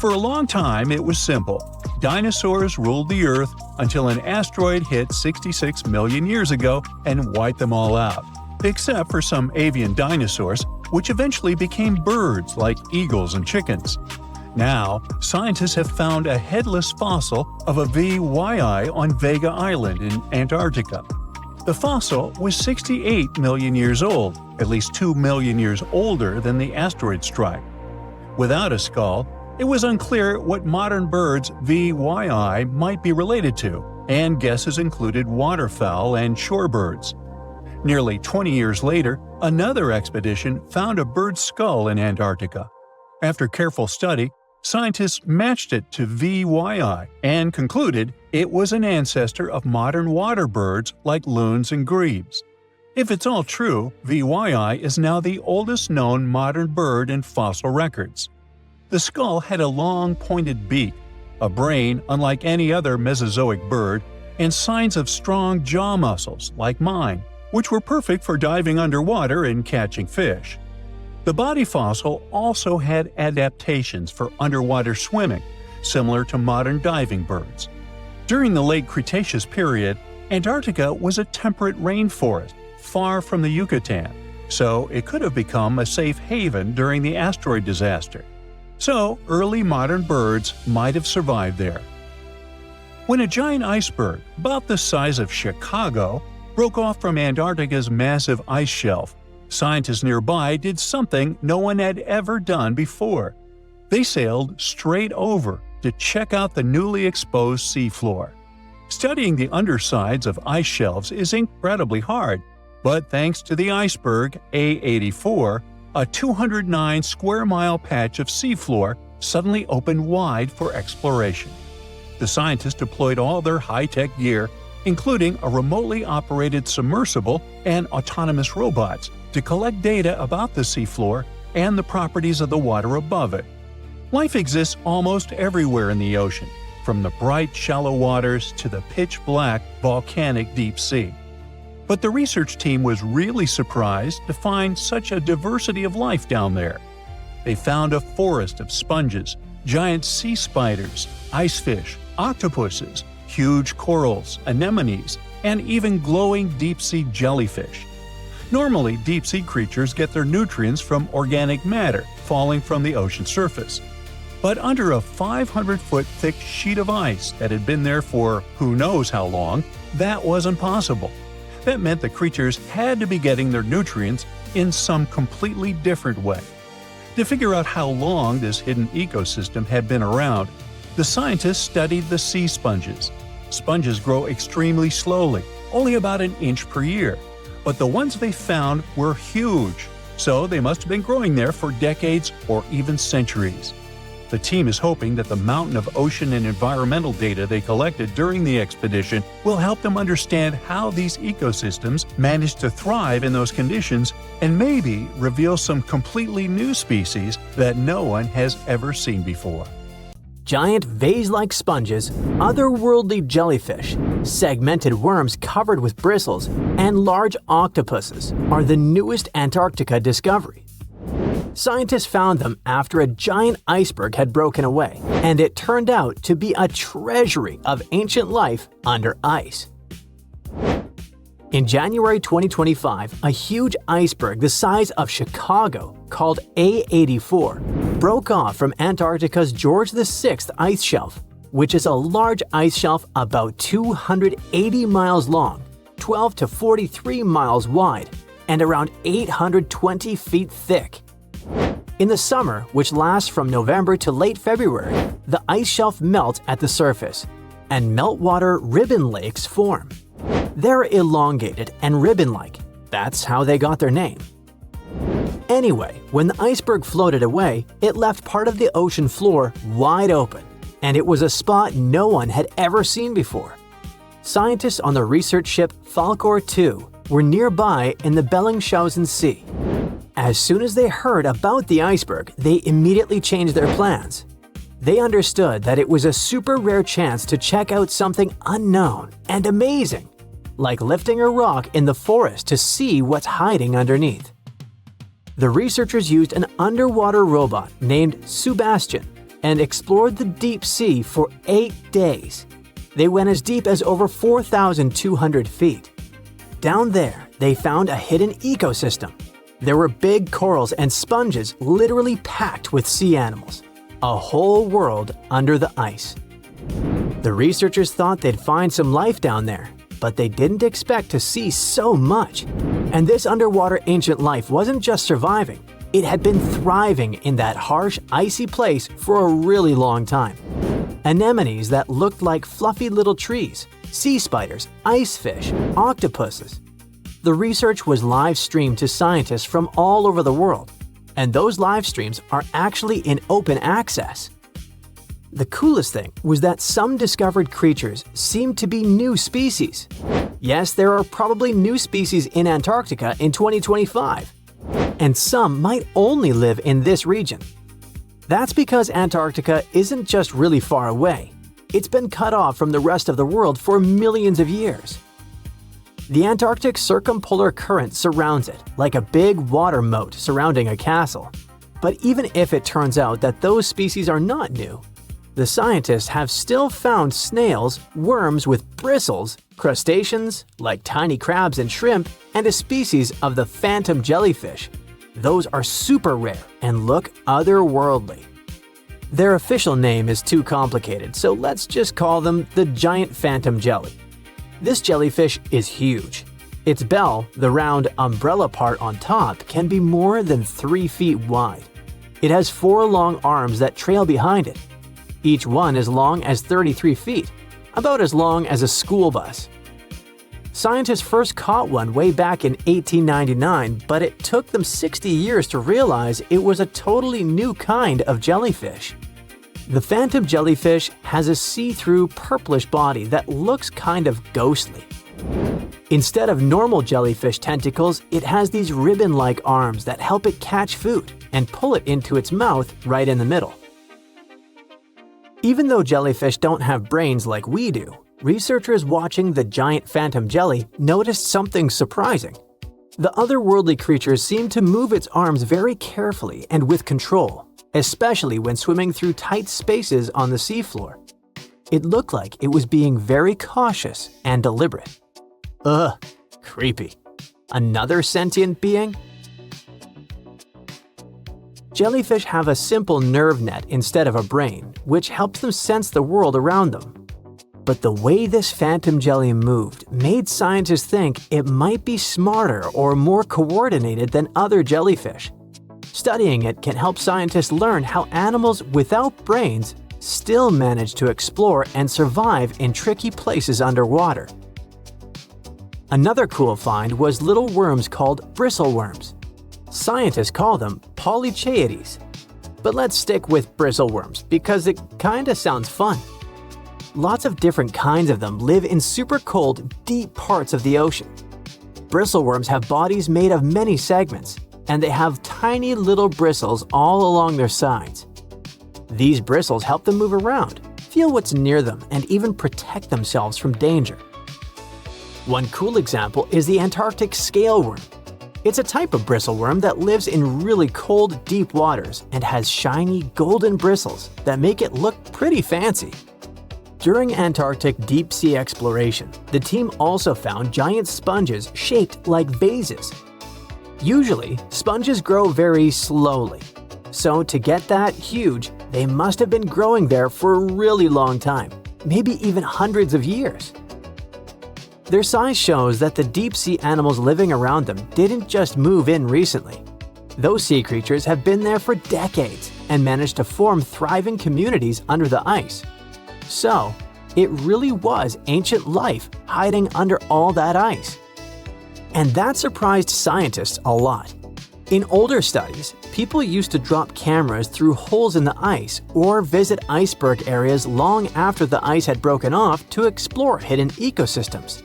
For a long time, it was simple. Dinosaurs ruled the Earth until an asteroid hit 66 million years ago and wiped them all out, except for some avian dinosaurs, which eventually became birds like eagles and chickens. Now, scientists have found a headless fossil of a VYI on Vega Island in Antarctica. The fossil was 68 million years old, at least 2 million years older than the asteroid strike. Without a skull, it was unclear what modern birds VYI might be related to, and guesses included waterfowl and shorebirds. Nearly 20 years later, another expedition found a bird's skull in Antarctica. After careful study, scientists matched it to VYI and concluded it was an ancestor of modern water birds like loons and grebes. If it's all true, VYI is now the oldest known modern bird in fossil records. The skull had a long, pointed beak, a brain unlike any other Mesozoic bird, and signs of strong jaw muscles like mine, which were perfect for diving underwater and catching fish. The body fossil also had adaptations for underwater swimming, similar to modern diving birds. During the late Cretaceous period, Antarctica was a temperate rainforest, far from the Yucatan, so it could have become a safe haven during the asteroid disaster. So, early modern birds might have survived there. When a giant iceberg, about the size of Chicago, broke off from Antarctica's massive ice shelf. Scientists nearby did something no one had ever done before. They sailed straight over to check out the newly exposed seafloor. Studying the undersides of ice shelves is incredibly hard, but thanks to the iceberg A84, a 209 square mile patch of seafloor suddenly opened wide for exploration. The scientists deployed all their high-tech gear, including a remotely operated submersible and autonomous robots, to collect data about the seafloor and the properties of the water above it. Life exists almost everywhere in the ocean, from the bright, shallow waters to the pitch-black, volcanic deep sea. But the research team was really surprised to find such a diversity of life down there. They found a forest of sponges, giant sea spiders, ice fish, octopuses, huge corals, anemones, and even glowing deep-sea jellyfish. Normally, deep-sea creatures get their nutrients from organic matter falling from the ocean surface. But under a 500-foot thick sheet of ice that had been there for who knows how long, that wasn't possible. That meant the creatures had to be getting their nutrients in some completely different way. To figure out how long this hidden ecosystem had been around, the scientists studied the sea sponges. Sponges grow extremely slowly, only about an inch per year, but the ones they found were huge, so they must have been growing there for decades or even centuries. The team is hoping that the mountain of ocean and environmental data they collected during the expedition will help them understand how these ecosystems managed to thrive in those conditions and maybe reveal some completely new species that no one has ever seen before. Giant vase-like sponges, otherworldly jellyfish, segmented worms covered with bristles, and large octopuses are the newest Antarctica discovery. Scientists found them after a giant iceberg had broken away, and it turned out to be a treasury of ancient life under ice. In January 2025, a huge iceberg the size of Chicago, called A84, broke off from Antarctica's George VI ice shelf, which is a large ice shelf about 280 miles long, 12 to 43 miles wide, and around 820 feet thick. In the summer, which lasts from November to late February, the ice shelf melts at the surface, and meltwater ribbon lakes form. They're elongated and ribbon-like. That's how they got their name. Anyway, when the iceberg floated away, it left part of the ocean floor wide open, and it was a spot no one had ever seen before. Scientists on the research ship Falkor 2 were nearby in the Bellingshausen Sea. As soon as they heard about the iceberg, they immediately changed their plans. They understood that it was a super rare chance to check out something unknown and amazing, like lifting a rock in the forest to see what's hiding underneath. The researchers used an underwater robot named Sebastian and explored the deep sea for 8 days. They went as deep as over 4,200 feet. Down there, they found a hidden ecosystem. There were big corals and sponges literally packed with sea animals. A whole world under the ice. The researchers thought they'd find some life down there, but they didn't expect to see so much. And this underwater ancient life wasn't just surviving, it had been thriving in that harsh, icy place for a really long time. Anemones that looked like fluffy little trees, sea spiders, ice fish, octopuses. The research was live-streamed to scientists from all over the world, and those live streams are actually in open access. The coolest thing was that some discovered creatures seemed to be new species. Yes, there are probably new species in Antarctica in 2025, and some might only live in this region. That's because Antarctica isn't just really far away. It's been cut off from the rest of the world for millions of years. The Antarctic circumpolar current surrounds it, like a big water moat surrounding a castle. But even if it turns out that those species are not new, the scientists have still found snails, worms with bristles, crustaceans, like tiny crabs and shrimp, and a species of the phantom jellyfish. Those are super rare and look otherworldly. Their official name is too complicated, so let's just call them the giant phantom jelly. This jellyfish is huge. Its bell, the round umbrella part on top, can be more than 3 feet wide. It has 4 long arms that trail behind it. Each one as long as 33 feet, about as long as a school bus. Scientists first caught one way back in 1899, but it took them 60 years to realize it was a totally new kind of jellyfish. The phantom jellyfish has a see-through purplish body that looks kind of ghostly. Instead of normal jellyfish tentacles, it has these ribbon-like arms that help it catch food and pull it into its mouth right in the middle. Even though jellyfish don't have brains like we do, researchers watching the giant phantom jelly noticed something surprising. The otherworldly creature seemed to move its arms very carefully and with control, especially when swimming through tight spaces on the seafloor. It looked like it was being very cautious and deliberate. Ugh, creepy. Another sentient being? Jellyfish have a simple nerve net instead of a brain, which helps them sense the world around them. But the way this phantom jelly moved made scientists think it might be smarter or more coordinated than other jellyfish. Studying it can help scientists learn how animals without brains still manage to explore and survive in tricky places underwater. Another cool find was little worms called bristleworms. Scientists call them polychaetes. But let's stick with bristleworms because it kinda sounds fun. Lots of different kinds of them live in super cold, deep parts of the ocean. Bristleworms have bodies made of many segments, and they have tiny little bristles all along their sides. These bristles help them move around, feel what's near them, and even protect themselves from danger. One cool example is the Antarctic scaleworm. It's a type of bristleworm that lives in really cold, deep waters and has shiny, golden bristles that make it look pretty fancy. During Antarctic deep-sea exploration, the team also found giant sponges shaped like vases. Usually, sponges grow very slowly. So to get that huge, they must have been growing there for a really long time, maybe even hundreds of years. Their size shows that the deep-sea animals living around them didn't just move in recently. Those sea creatures have been there for decades and managed to form thriving communities under the ice. So, it really was ancient life hiding under all that ice. And that surprised scientists a lot. In older studies, people used to drop cameras through holes in the ice or visit iceberg areas long after the ice had broken off to explore hidden ecosystems.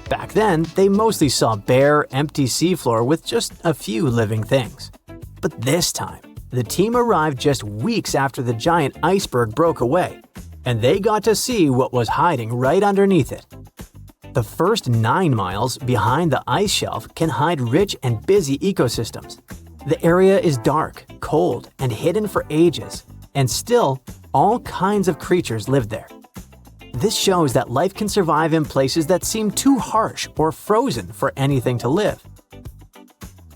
Back then, they mostly saw bare, empty seafloor with just a few living things. But this time, the team arrived just weeks after the giant iceberg broke away, and they got to see what was hiding right underneath it. The first 9 miles behind the ice shelf can hide rich and busy ecosystems. The area is dark, cold, and hidden for ages, and still, all kinds of creatures live there. This shows that life can survive in places that seem too harsh or frozen for anything to live.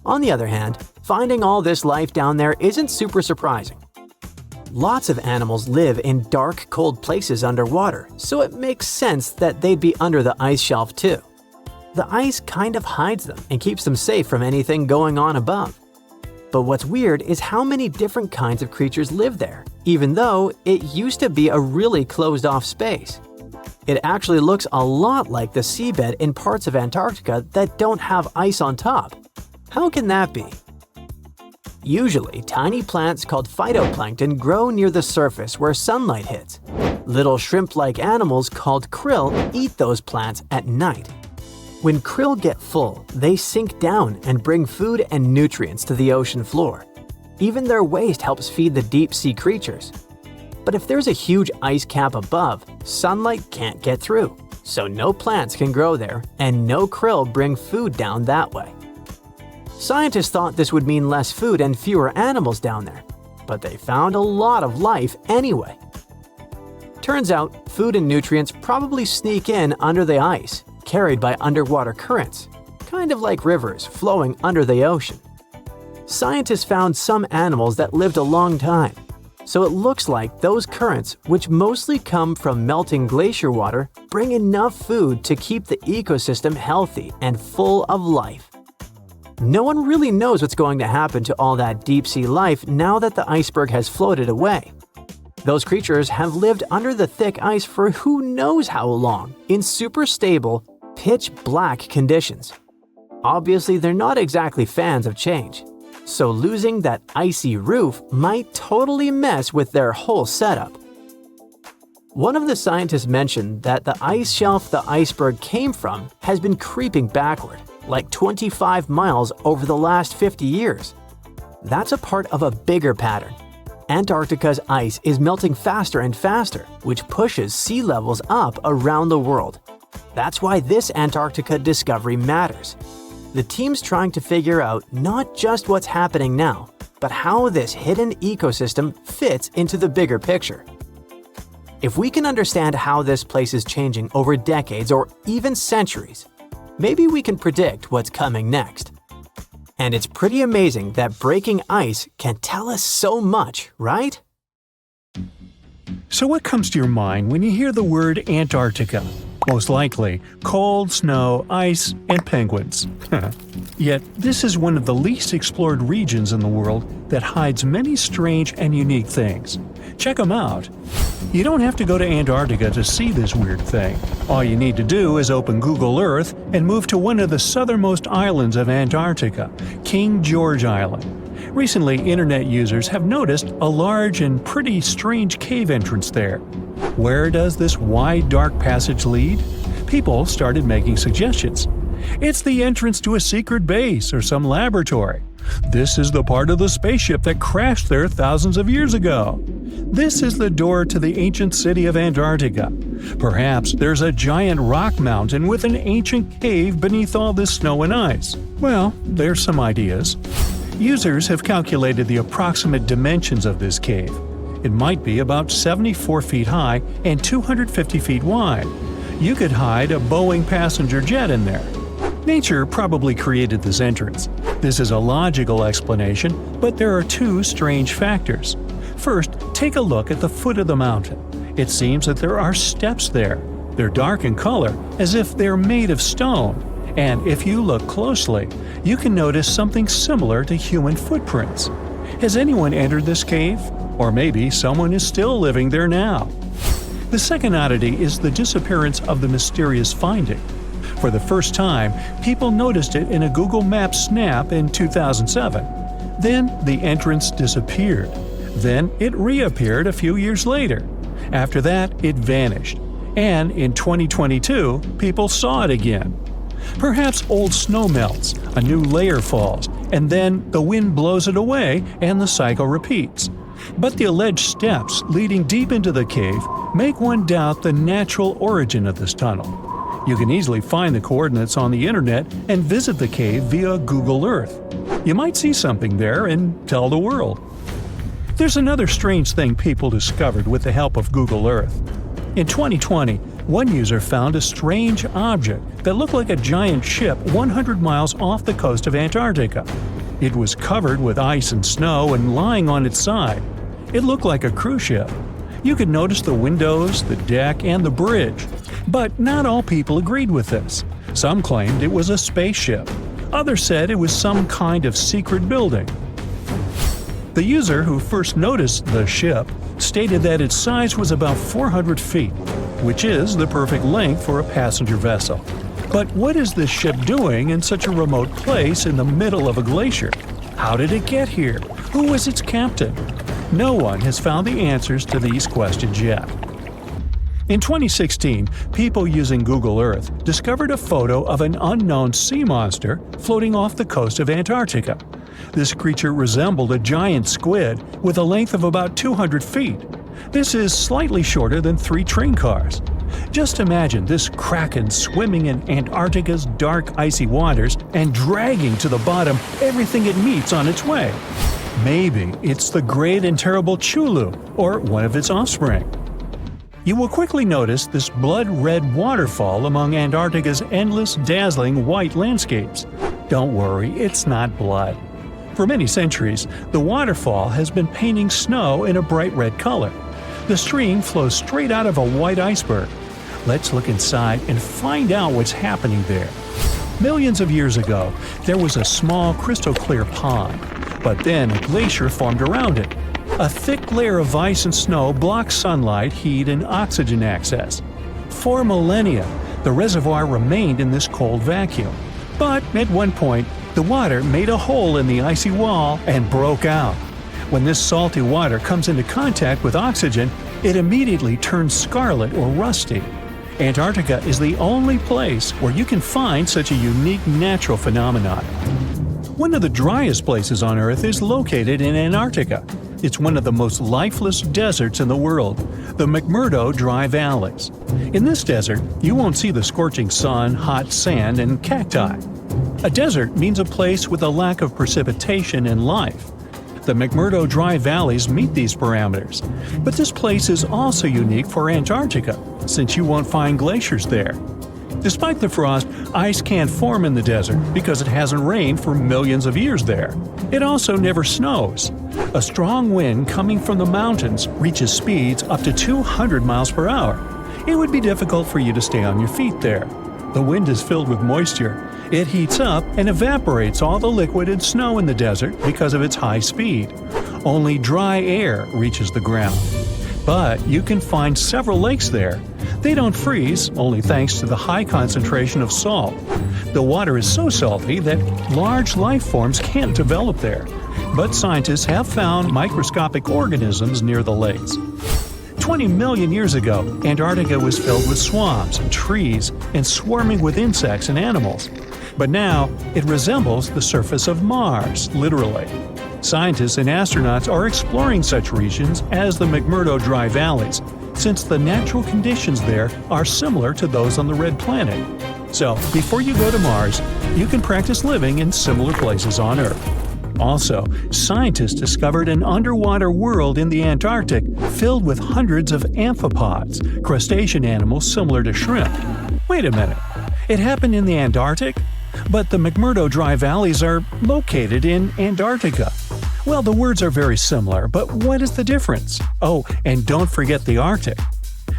On the other hand, finding all this life down there isn't super surprising. Lots of animals live in dark, cold places underwater, so it makes sense that they'd be under the ice shelf too. The ice kind of hides them and keeps them safe from anything going on above. But what's weird is how many different kinds of creatures live there, even though it used to be a really closed-off space. It actually looks a lot like the seabed in parts of Antarctica that don't have ice on top. How can that be? Usually, tiny plants called phytoplankton grow near the surface where sunlight hits. Little shrimp-like animals called krill eat those plants at night. When krill get full, they sink down and bring food and nutrients to the ocean floor. Even their waste helps feed the deep-sea creatures. But if there's a huge ice cap above, sunlight can't get through, so no plants can grow there and no krill bring food down that way. Scientists thought this would mean less food and fewer animals down there, but they found a lot of life anyway. Turns out, food and nutrients probably sneak in under the ice, carried by underwater currents, kind of like rivers flowing under the ocean. Scientists found some animals that lived a long time. So it looks like those currents, which mostly come from melting glacier water, bring enough food to keep the ecosystem healthy and full of life. No one really knows what's going to happen to all that deep-sea life now that the iceberg has floated away. Those creatures have lived under the thick ice for who knows how long, in super stable, pitch-black conditions. Obviously, they're not exactly fans of change, so losing that icy roof might totally mess with their whole setup. One of the scientists mentioned that the ice shelf the iceberg came from has been creeping backward, like 25 miles over the last 50 years. That's a part of a bigger pattern. Antarctica's ice is melting faster and faster, which pushes sea levels up around the world. That's why this Antarctica discovery matters. The team's trying to figure out not just what's happening now, but how this hidden ecosystem fits into the bigger picture. If we can understand how this place is changing over decades or even centuries, maybe we can predict what's coming next. And it's pretty amazing that breaking ice can tell us so much, right? So what comes to your mind when you hear the word Antarctica? Most likely, cold, snow, ice, and penguins. Yet, this is one of the least explored regions in the world that hides many strange and unique things. Check them out. You don't have to go to Antarctica to see this weird thing. All you need to do is open Google Earth and move to one of the southernmost islands of Antarctica, King George Island. Recently, internet users have noticed a large and pretty strange cave entrance there. Where does this wide, dark passage lead? People started making suggestions. It's the entrance to a secret base or some laboratory. This is the part of the spaceship that crashed there thousands of years ago. This is the door to the ancient city of Antarctica. Perhaps there's a giant rock mountain with an ancient cave beneath all this snow and ice. Well, there's some ideas. Users have calculated the approximate dimensions of this cave. It might be about 74 feet high and 250 feet wide. You could hide a Boeing passenger jet in there. Nature probably created this entrance. This is a logical explanation, but there are two strange factors. First, take a look at the foot of the mountain. It seems that there are steps there. They're dark in color, as if they're made of stone. And if you look closely, you can notice something similar to human footprints. Has anyone entered this cave? Or maybe someone is still living there now. The second oddity is the disappearance of the mysterious finding. For the first time, people noticed it in a Google Maps snap in 2007. Then the entrance disappeared. Then it reappeared a few years later. After that, it vanished. And in 2022, people saw it again. Perhaps old snow melts, a new layer falls, and then the wind blows it away and the cycle repeats. But the alleged steps leading deep into the cave make one doubt the natural origin of this tunnel. You can easily find the coordinates on the internet and visit the cave via Google Earth. You might see something there and tell the world. There's another strange thing people discovered with the help of Google Earth. In 2020, one user found a strange object that looked like a giant ship 100 miles off the coast of Antarctica. It was covered with ice and snow and lying on its side. It looked like a cruise ship. You could notice the windows, the deck, and the bridge. But not all people agreed with this. Some claimed it was a spaceship. Others said it was some kind of secret building. The user who first noticed the ship stated that its size was about 400 feet, which is the perfect length for a passenger vessel. But what is this ship doing in such a remote place in the middle of a glacier? How did it get here? Who was its captain? No one has found the answers to these questions yet. In 2016, people using Google Earth discovered a photo of an unknown sea monster floating off the coast of Antarctica. This creature resembled a giant squid with a length of about 200 feet. This is slightly shorter than 3 train cars. Just imagine this kraken swimming in Antarctica's dark, icy waters and dragging to the bottom everything it meets on its way. Maybe it's the great and terrible Chulu, or one of its offspring. You will quickly notice this blood-red waterfall among Antarctica's endless, dazzling white landscapes. Don't worry, it's not blood. For many centuries, the waterfall has been painting snow in a bright red color. The stream flows straight out of a white iceberg. Let's look inside and find out what's happening there. Millions of years ago, there was a small crystal-clear pond, but then a glacier formed around it. A thick layer of ice and snow blocked sunlight, heat, and oxygen access. For millennia, the reservoir remained in this cold vacuum. But at one point, the water made a hole in the icy wall and broke out. When this salty water comes into contact with oxygen, it immediately turns scarlet or rusty. Antarctica is the only place where you can find such a unique natural phenomenon. One of the driest places on Earth is located in Antarctica. It's one of the most lifeless deserts in the world, the McMurdo Dry Valleys. In this desert, you won't see the scorching sun, hot sand, and cacti. A desert means a place with a lack of precipitation and life. The McMurdo Dry Valleys meet these parameters. But this place is also unique for Antarctica, since you won't find glaciers there. Despite the frost, ice can't form in the desert because it hasn't rained for millions of years there. It also never snows. A strong wind coming from the mountains reaches speeds up to 200 miles per hour. It would be difficult for you to stay on your feet there. The wind is filled with moisture. It heats up and evaporates all the liquid and snow in the desert because of its high speed. Only dry air reaches the ground. But you can find several lakes there. They don't freeze, only thanks to the high concentration of salt. The water is so salty that large life forms can't develop there. But scientists have found microscopic organisms near the lakes. 20 million years ago, Antarctica was filled with swamps and trees and swarming with insects and animals. But now, it resembles the surface of Mars, literally. Scientists and astronauts are exploring such regions as the McMurdo Dry Valleys, since the natural conditions there are similar to those on the Red Planet. So, before you go to Mars, you can practice living in similar places on Earth. Also, scientists discovered an underwater world in the Antarctic filled with hundreds of amphipods, crustacean animals similar to shrimp. Wait a minute, it happened in the Antarctic? But the McMurdo Dry Valleys are located in Antarctica. Well, the words are very similar, but what is the difference? Oh, and don't forget the Arctic.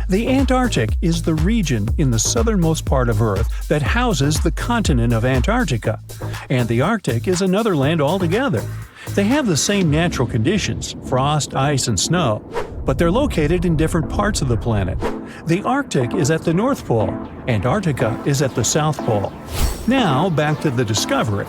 The Antarctic is the region in the southernmost part of Earth that houses the continent of Antarctica, and the Arctic is another land altogether. They have the same natural conditions, frost, ice, and snow, but they're located in different parts of the planet. The Arctic is at the North Pole, Antarctica is at the South Pole. Now, back to the discovery.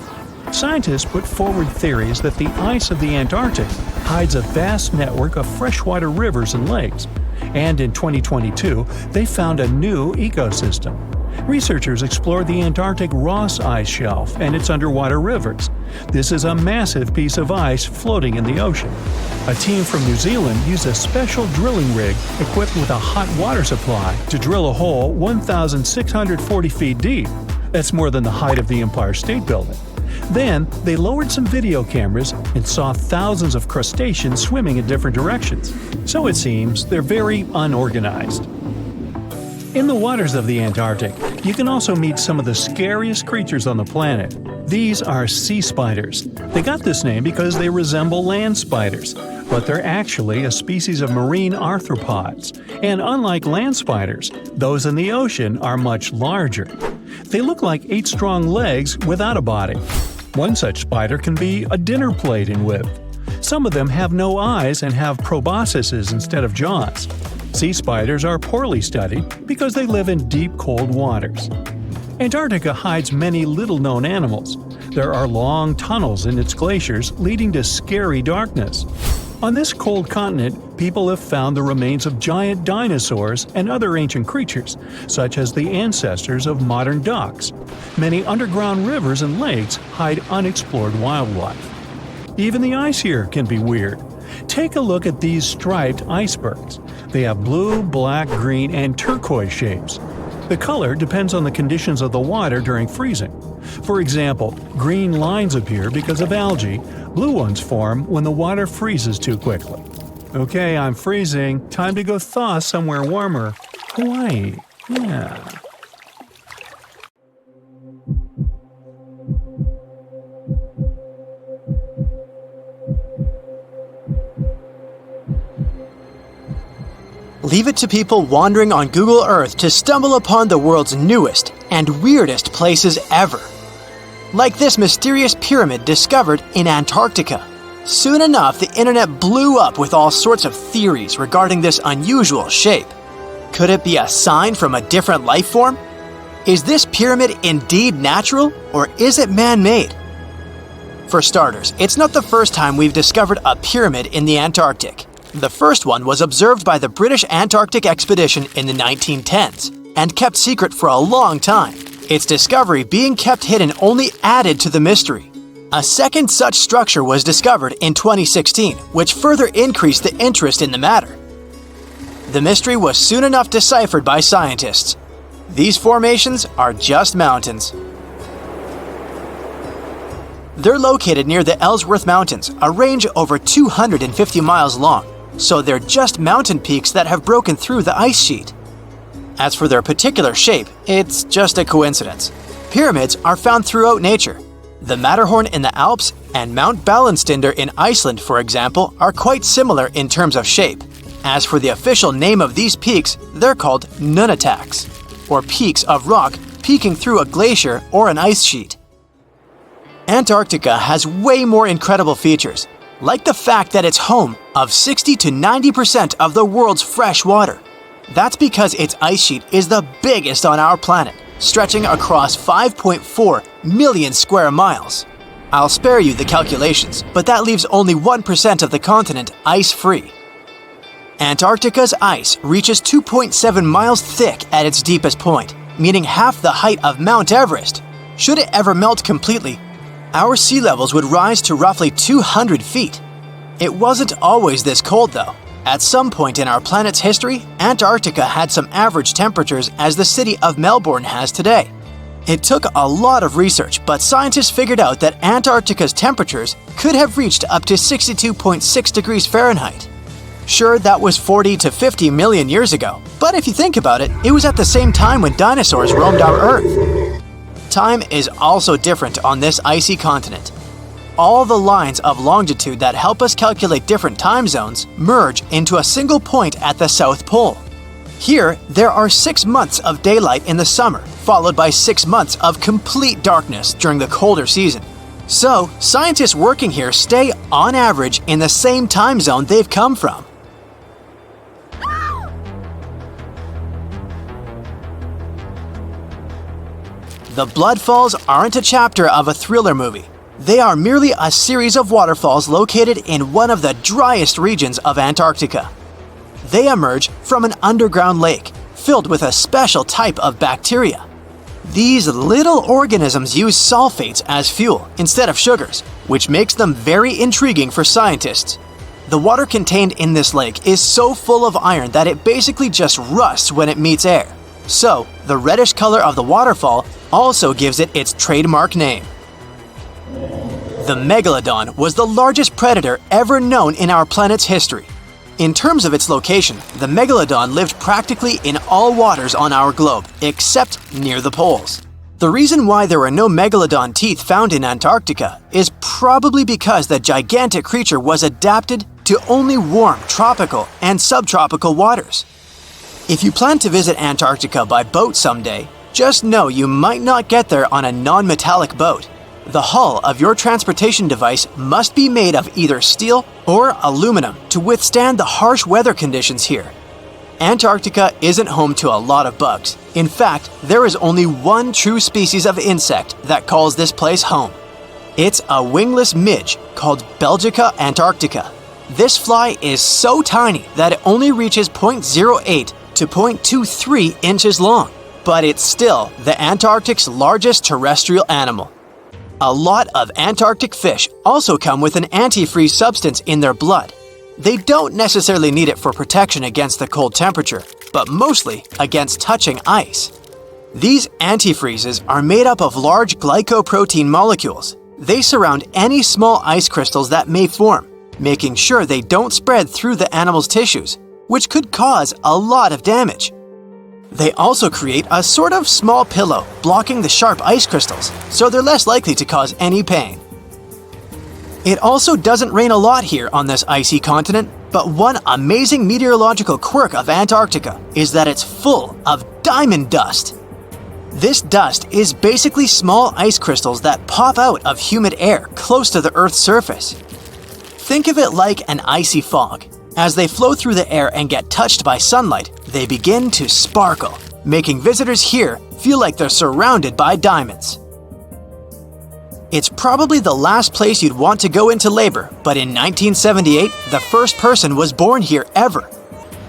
Scientists put forward theories that the ice of the Antarctic hides a vast network of freshwater rivers and lakes. And in 2022, they found a new ecosystem. Researchers explored the Antarctic Ross Ice Shelf and its underwater rivers. This is a massive piece of ice floating in the ocean. A team from New Zealand used a special drilling rig equipped with a hot water supply to drill a hole 1,640 feet deep. That's more than the height of the Empire State Building. Then, they lowered some video cameras and saw thousands of crustaceans swimming in different directions. So it seems they're very unorganized. In the waters of the Antarctic, you can also meet some of the scariest creatures on the planet. These are sea spiders. They got this name because they resemble land spiders, but they're actually a species of marine arthropods. And unlike land spiders, those in the ocean are much larger. They look like 8 strong legs without a body. One such spider can be a dinner plate in width. Some of them have no eyes and have proboscises instead of jaws. Sea spiders are poorly studied because they live in deep, cold waters. Antarctica hides many little-known animals. There are long tunnels in its glaciers leading to scary darkness. On this cold continent, people have found the remains of giant dinosaurs and other ancient creatures, such as the ancestors of modern ducks. Many underground rivers and lakes hide unexplored wildlife. Even the ice here can be weird. Take a look at these striped icebergs. They have blue, black, green, and turquoise shapes. The color depends on the conditions of the water during freezing. For example, green lines appear because of algae. Blue ones form when the water freezes too quickly. Okay, I'm freezing. Time to go thaw somewhere warmer. Hawaii. Yeah. Leave it to people wandering on Google Earth to stumble upon the world's newest and weirdest places ever. Like this mysterious pyramid discovered in Antarctica. Soon enough, the internet blew up with all sorts of theories regarding this unusual shape. Could it be a sign from a different life form? Is this pyramid indeed natural, or is it man-made? For starters, it's not the first time we've discovered a pyramid in the Antarctic. The first one was observed by the British Antarctic expedition in the 1910s and kept secret for a long time. Its discovery being kept hidden only added to the mystery. A second such structure was discovered in 2016, which further increased the interest in the matter. The mystery was soon enough deciphered by scientists. These formations are just mountains. They're located near the Ellsworth Mountains, a range over 250 miles long, so they're just mountain peaks that have broken through the ice sheet. As for their particular shape, it's just a coincidence. Pyramids are found throughout nature. The Matterhorn in the Alps and Mount Ballenstinder in Iceland, for example, are quite similar in terms of shape. As for the official name of these peaks, they're called nunataks, or peaks of rock peeking through a glacier or an ice sheet. Antarctica has way more incredible features, like the fact that it's home of 60 to 90% of the world's fresh water. That's because its ice sheet is the biggest on our planet, stretching across 5.4 million square miles. I'll spare you the calculations, but that leaves only 1% of the continent ice-free. Antarctica's ice reaches 2.7 miles thick at its deepest point, meaning half the height of Mount Everest. Should it ever melt completely, our sea levels would rise to roughly 200 feet. It wasn't always this cold, though. At some point in our planet's history, Antarctica had some average temperatures as the city of Melbourne has today. It took a lot of research, but scientists figured out that Antarctica's temperatures could have reached up to 62.6 degrees Fahrenheit. Sure, that was 40 to 50 million years ago, but if you think about it, it was at the same time when dinosaurs roamed our Earth. Time is also different on this icy continent. All the lines of longitude that help us calculate different time zones merge into a single point at the South Pole. Here, there are 6 months of daylight in the summer, followed by 6 months of complete darkness during the colder season. So, scientists working here stay, on average, in the same time zone they've come from. The Blood Falls aren't a chapter of a thriller movie. They are merely a series of waterfalls located in one of the driest regions of Antarctica. They emerge from an underground lake filled with a special type of bacteria. These little organisms use sulfates as fuel instead of sugars, which makes them very intriguing for scientists. The water contained in this lake is so full of iron that it basically just rusts when it meets air. So, the reddish color of the waterfall also gives it its trademark name. The megalodon was the largest predator ever known in our planet's history. In terms of its location, the megalodon lived practically in all waters on our globe, except near the poles. The reason why there were no megalodon teeth found in Antarctica is probably because the gigantic creature was adapted to only warm tropical and subtropical waters. If you plan to visit Antarctica by boat someday, just know you might not get there on a non-metallic boat. The hull of your transportation device must be made of either steel or aluminum to withstand the harsh weather conditions here. Antarctica isn't home to a lot of bugs. In fact, there is only one true species of insect that calls this place home. It's a wingless midge called Belgica antarctica. This fly is so tiny that it only reaches 0.08 to 0.23 inches long, but it's still the Antarctic's largest terrestrial animal. A lot of Antarctic fish also come with an antifreeze substance in their blood. They don't necessarily need it for protection against the cold temperature, but mostly against touching ice. These antifreezes are made up of large glycoprotein molecules. They surround any small ice crystals that may form, making sure they don't spread through the animal's tissues, which could cause a lot of damage. They also create a sort of small pillow blocking the sharp ice crystals, so they're less likely to cause any pain. It also doesn't rain a lot here on this icy continent, But one amazing meteorological quirk of Antarctica is that it's full of diamond dust. This dust is basically small ice crystals that pop out of humid air close to the Earth's surface. Think of it like an icy fog. As they flow through the air and get touched by sunlight, they begin to sparkle, making visitors here feel like they're surrounded by diamonds. It's probably the last place you'd want to go into labor, but in 1978, the first person was born here ever.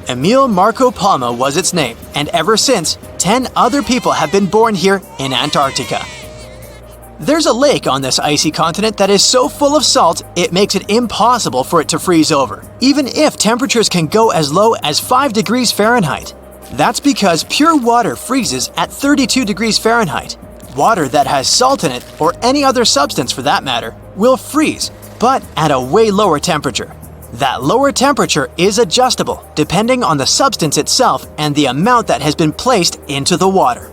Emil Marco Palma was its name, and ever since, 10 other people have been born here in Antarctica. There's a lake on this icy continent that is so full of salt, it makes it impossible for it to freeze over, even if temperatures can go as low as 5 degrees Fahrenheit. That's because pure water freezes at 32 degrees Fahrenheit. Water that has salt in it, or any other substance for that matter, will freeze, but at a way lower temperature. That lower temperature is adjustable depending on the substance itself and the amount that has been placed into the water.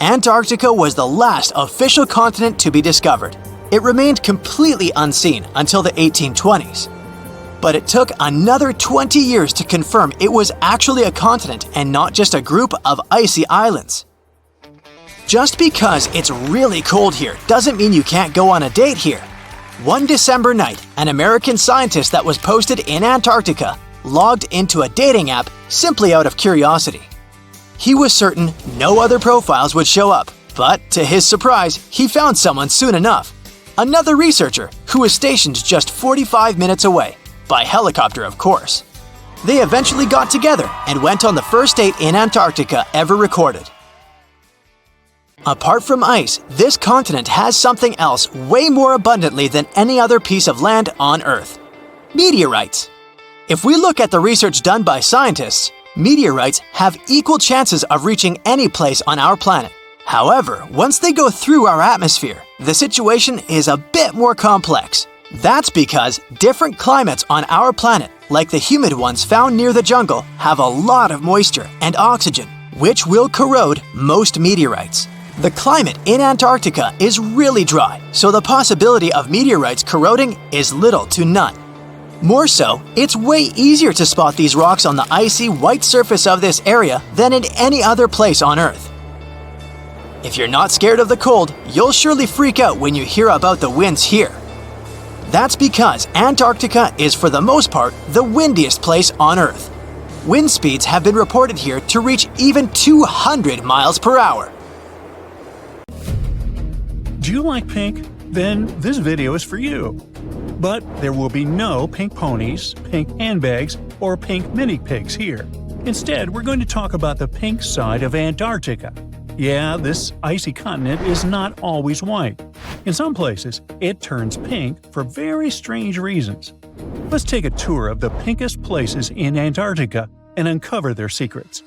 Antarctica was the last official continent to be discovered. It remained completely unseen until the 1820s. But it took another 20 years to confirm it was actually a continent and not just a group of icy islands. Just because it's really cold here doesn't mean you can't go on a date here. One December night, an American scientist that was posted in Antarctica logged into a dating app simply out of curiosity. He was certain no other profiles would show up, but to his surprise, he found someone soon enough. Another researcher who was stationed just 45 minutes away, by helicopter of course. They eventually got together and went on the first date in Antarctica ever recorded. Apart from ice, this continent has something else way more abundantly than any other piece of land on Earth: meteorites. If we look at the research done by scientists, meteorites have equal chances of reaching any place on our planet. However, once they go through our atmosphere, the situation is a bit more complex. That's because different climates on our planet, like the humid ones found near the jungle, have a lot of moisture and oxygen, which will corrode most meteorites. The climate in Antarctica is really dry, so the possibility of meteorites corroding is little to none. More so, it's way easier to spot these rocks on the icy white surface of this area than in any other place on Earth. If you're not scared of the cold, you'll surely freak out when you hear about the winds here. That's because Antarctica is for the most part the windiest place on Earth. Wind speeds have been reported here to reach even 200 miles per hour. Do you like pink? Then this video is for you. But there will be no pink ponies, pink handbags, or pink mini pigs here. Instead, we're going to talk about the pink side of Antarctica. Yeah, this icy continent is not always white. In some places, it turns pink for very strange reasons. Let's take a tour of the pinkest places in Antarctica and uncover their secrets.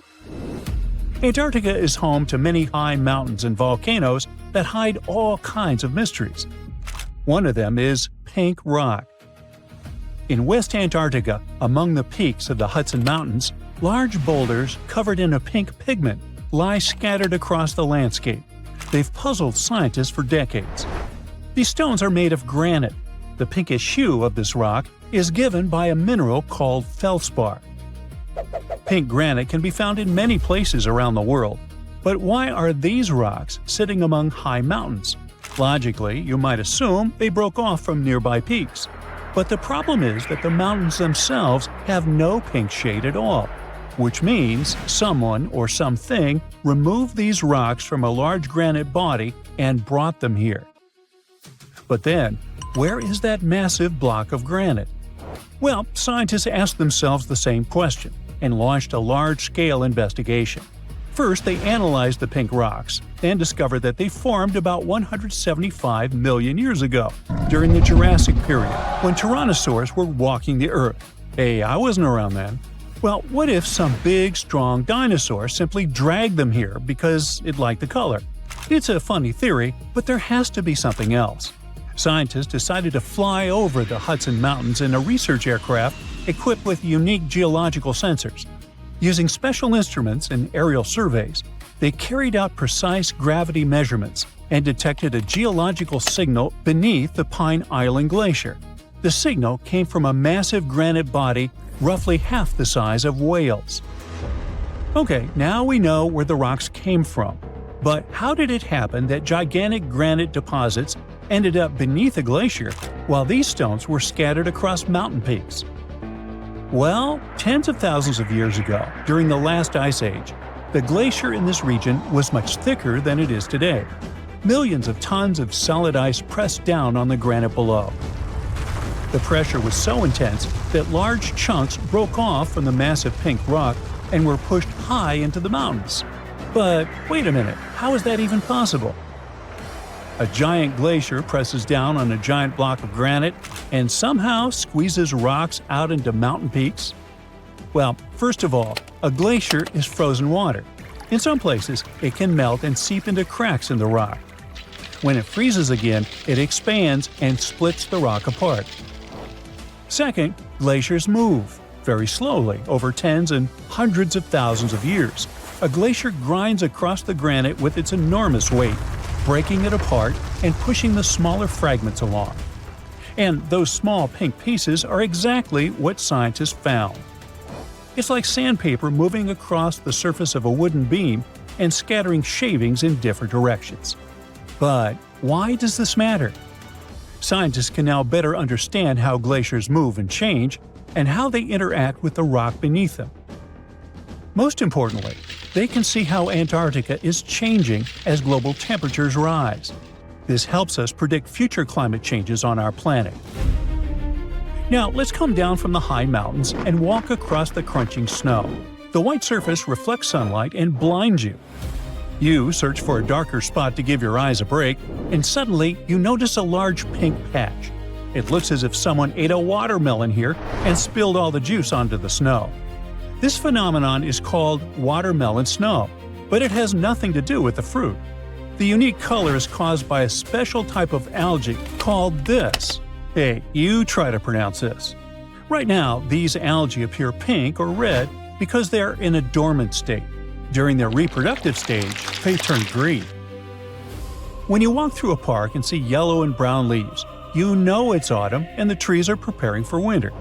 Antarctica is home to many high mountains and volcanoes that hide all kinds of mysteries. One of them is pink rock. In West Antarctica, among the peaks of the Hudson Mountains, large boulders covered in a pink pigment lie scattered across the landscape. They've puzzled scientists for decades. These stones are made of granite. The pinkish hue of this rock is given by a mineral called feldspar. Pink granite can be found in many places around the world. But why are these rocks sitting among high mountains? Logically, you might assume they broke off from nearby peaks. But the problem is that the mountains themselves have no pink shade at all, which means someone or something removed these rocks from a large granite body and brought them here. But then, where is that massive block of granite? Well, scientists asked themselves the same question and launched a large-scale investigation. First, they analyzed the pink rocks and discovered that they formed about 175 million years ago, during the Jurassic period, when tyrannosaurs were walking the Earth. Hey, I wasn't around then. Well, what if some big, strong dinosaur simply dragged them here because it liked the color? It's a funny theory, but there has to be something else. Scientists decided to fly over the Hudson Mountains in a research aircraft equipped with unique geological sensors. Using special instruments and aerial surveys, they carried out precise gravity measurements and detected a geological signal beneath the Pine Island Glacier. The signal came from a massive granite body roughly half the size of Wales. Okay, now we know where the rocks came from. But how did it happen that gigantic granite deposits ended up beneath a glacier while these stones were scattered across mountain peaks? Well, tens of thousands of years ago, during the last ice age, the glacier in this region was much thicker than it is today. Millions of tons of solid ice pressed down on the granite below. The pressure was so intense that large chunks broke off from the massive pink rock and were pushed high into the mountains. But wait a minute, how is that even possible? A giant glacier presses down on a giant block of granite and somehow squeezes rocks out into mountain peaks? Well, first of all, a glacier is frozen water. In some places, it can melt and seep into cracks in the rock. When it freezes again, it expands and splits the rock apart. Second, glaciers move very slowly over tens and hundreds of thousands of years. A glacier grinds across the granite with its enormous weight, breaking it apart and pushing the smaller fragments along. And those small pink pieces are exactly what scientists found. It's like sandpaper moving across the surface of a wooden beam and scattering shavings in different directions. But why does this matter? Scientists can now better understand how glaciers move and change, and how they interact with the rock beneath them. Most importantly, they can see how Antarctica is changing as global temperatures rise. This helps us predict future climate changes on our planet. Now, let's come down from the high mountains and walk across the crunching snow. The white surface reflects sunlight and blinds you. You search for a darker spot to give your eyes a break, and suddenly you notice a large pink patch. It looks as if someone ate a watermelon here and spilled all the juice onto the snow. This phenomenon is called watermelon snow, but it has nothing to do with the fruit. The unique color is caused by a special type of algae called this. Hey, you try to pronounce this. Right now, these algae appear pink or red because they are in a dormant state. During their reproductive stage, they turn green. When you walk through a park and see yellow and brown leaves, you know it's autumn and the trees are preparing for winter.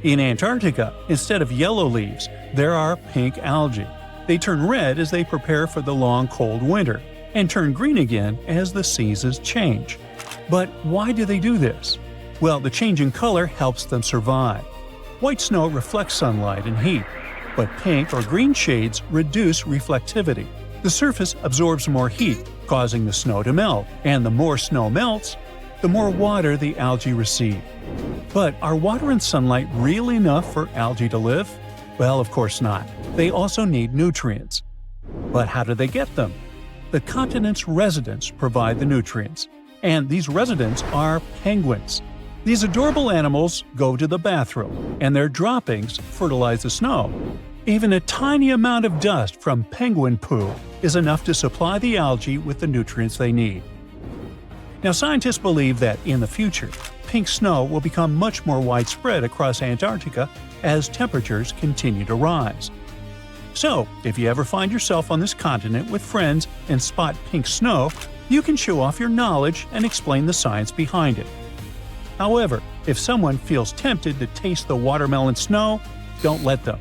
In Antarctica, instead of yellow leaves, there are pink algae. They turn red as they prepare for the long cold winter, and turn green again as the seasons change. But why do they do this? Well, the change in color helps them survive. White snow reflects sunlight and heat, but pink or green shades reduce reflectivity. The surface absorbs more heat, causing the snow to melt, and the more snow melts, the more water the algae receive. But are water and sunlight really enough for algae to live? Well, of course not. They also need nutrients. But how do they get them? The continent's residents provide the nutrients. And these residents are penguins. These adorable animals go to the bathroom, and their droppings fertilize the snow. Even a tiny amount of dust from penguin poo is enough to supply the algae with the nutrients they need. Now, scientists believe that in the future, pink snow will become much more widespread across Antarctica as temperatures continue to rise. So, if you ever find yourself on this continent with friends and spot pink snow, you can show off your knowledge and explain the science behind it. However, if someone feels tempted to taste the watermelon snow, don't let them.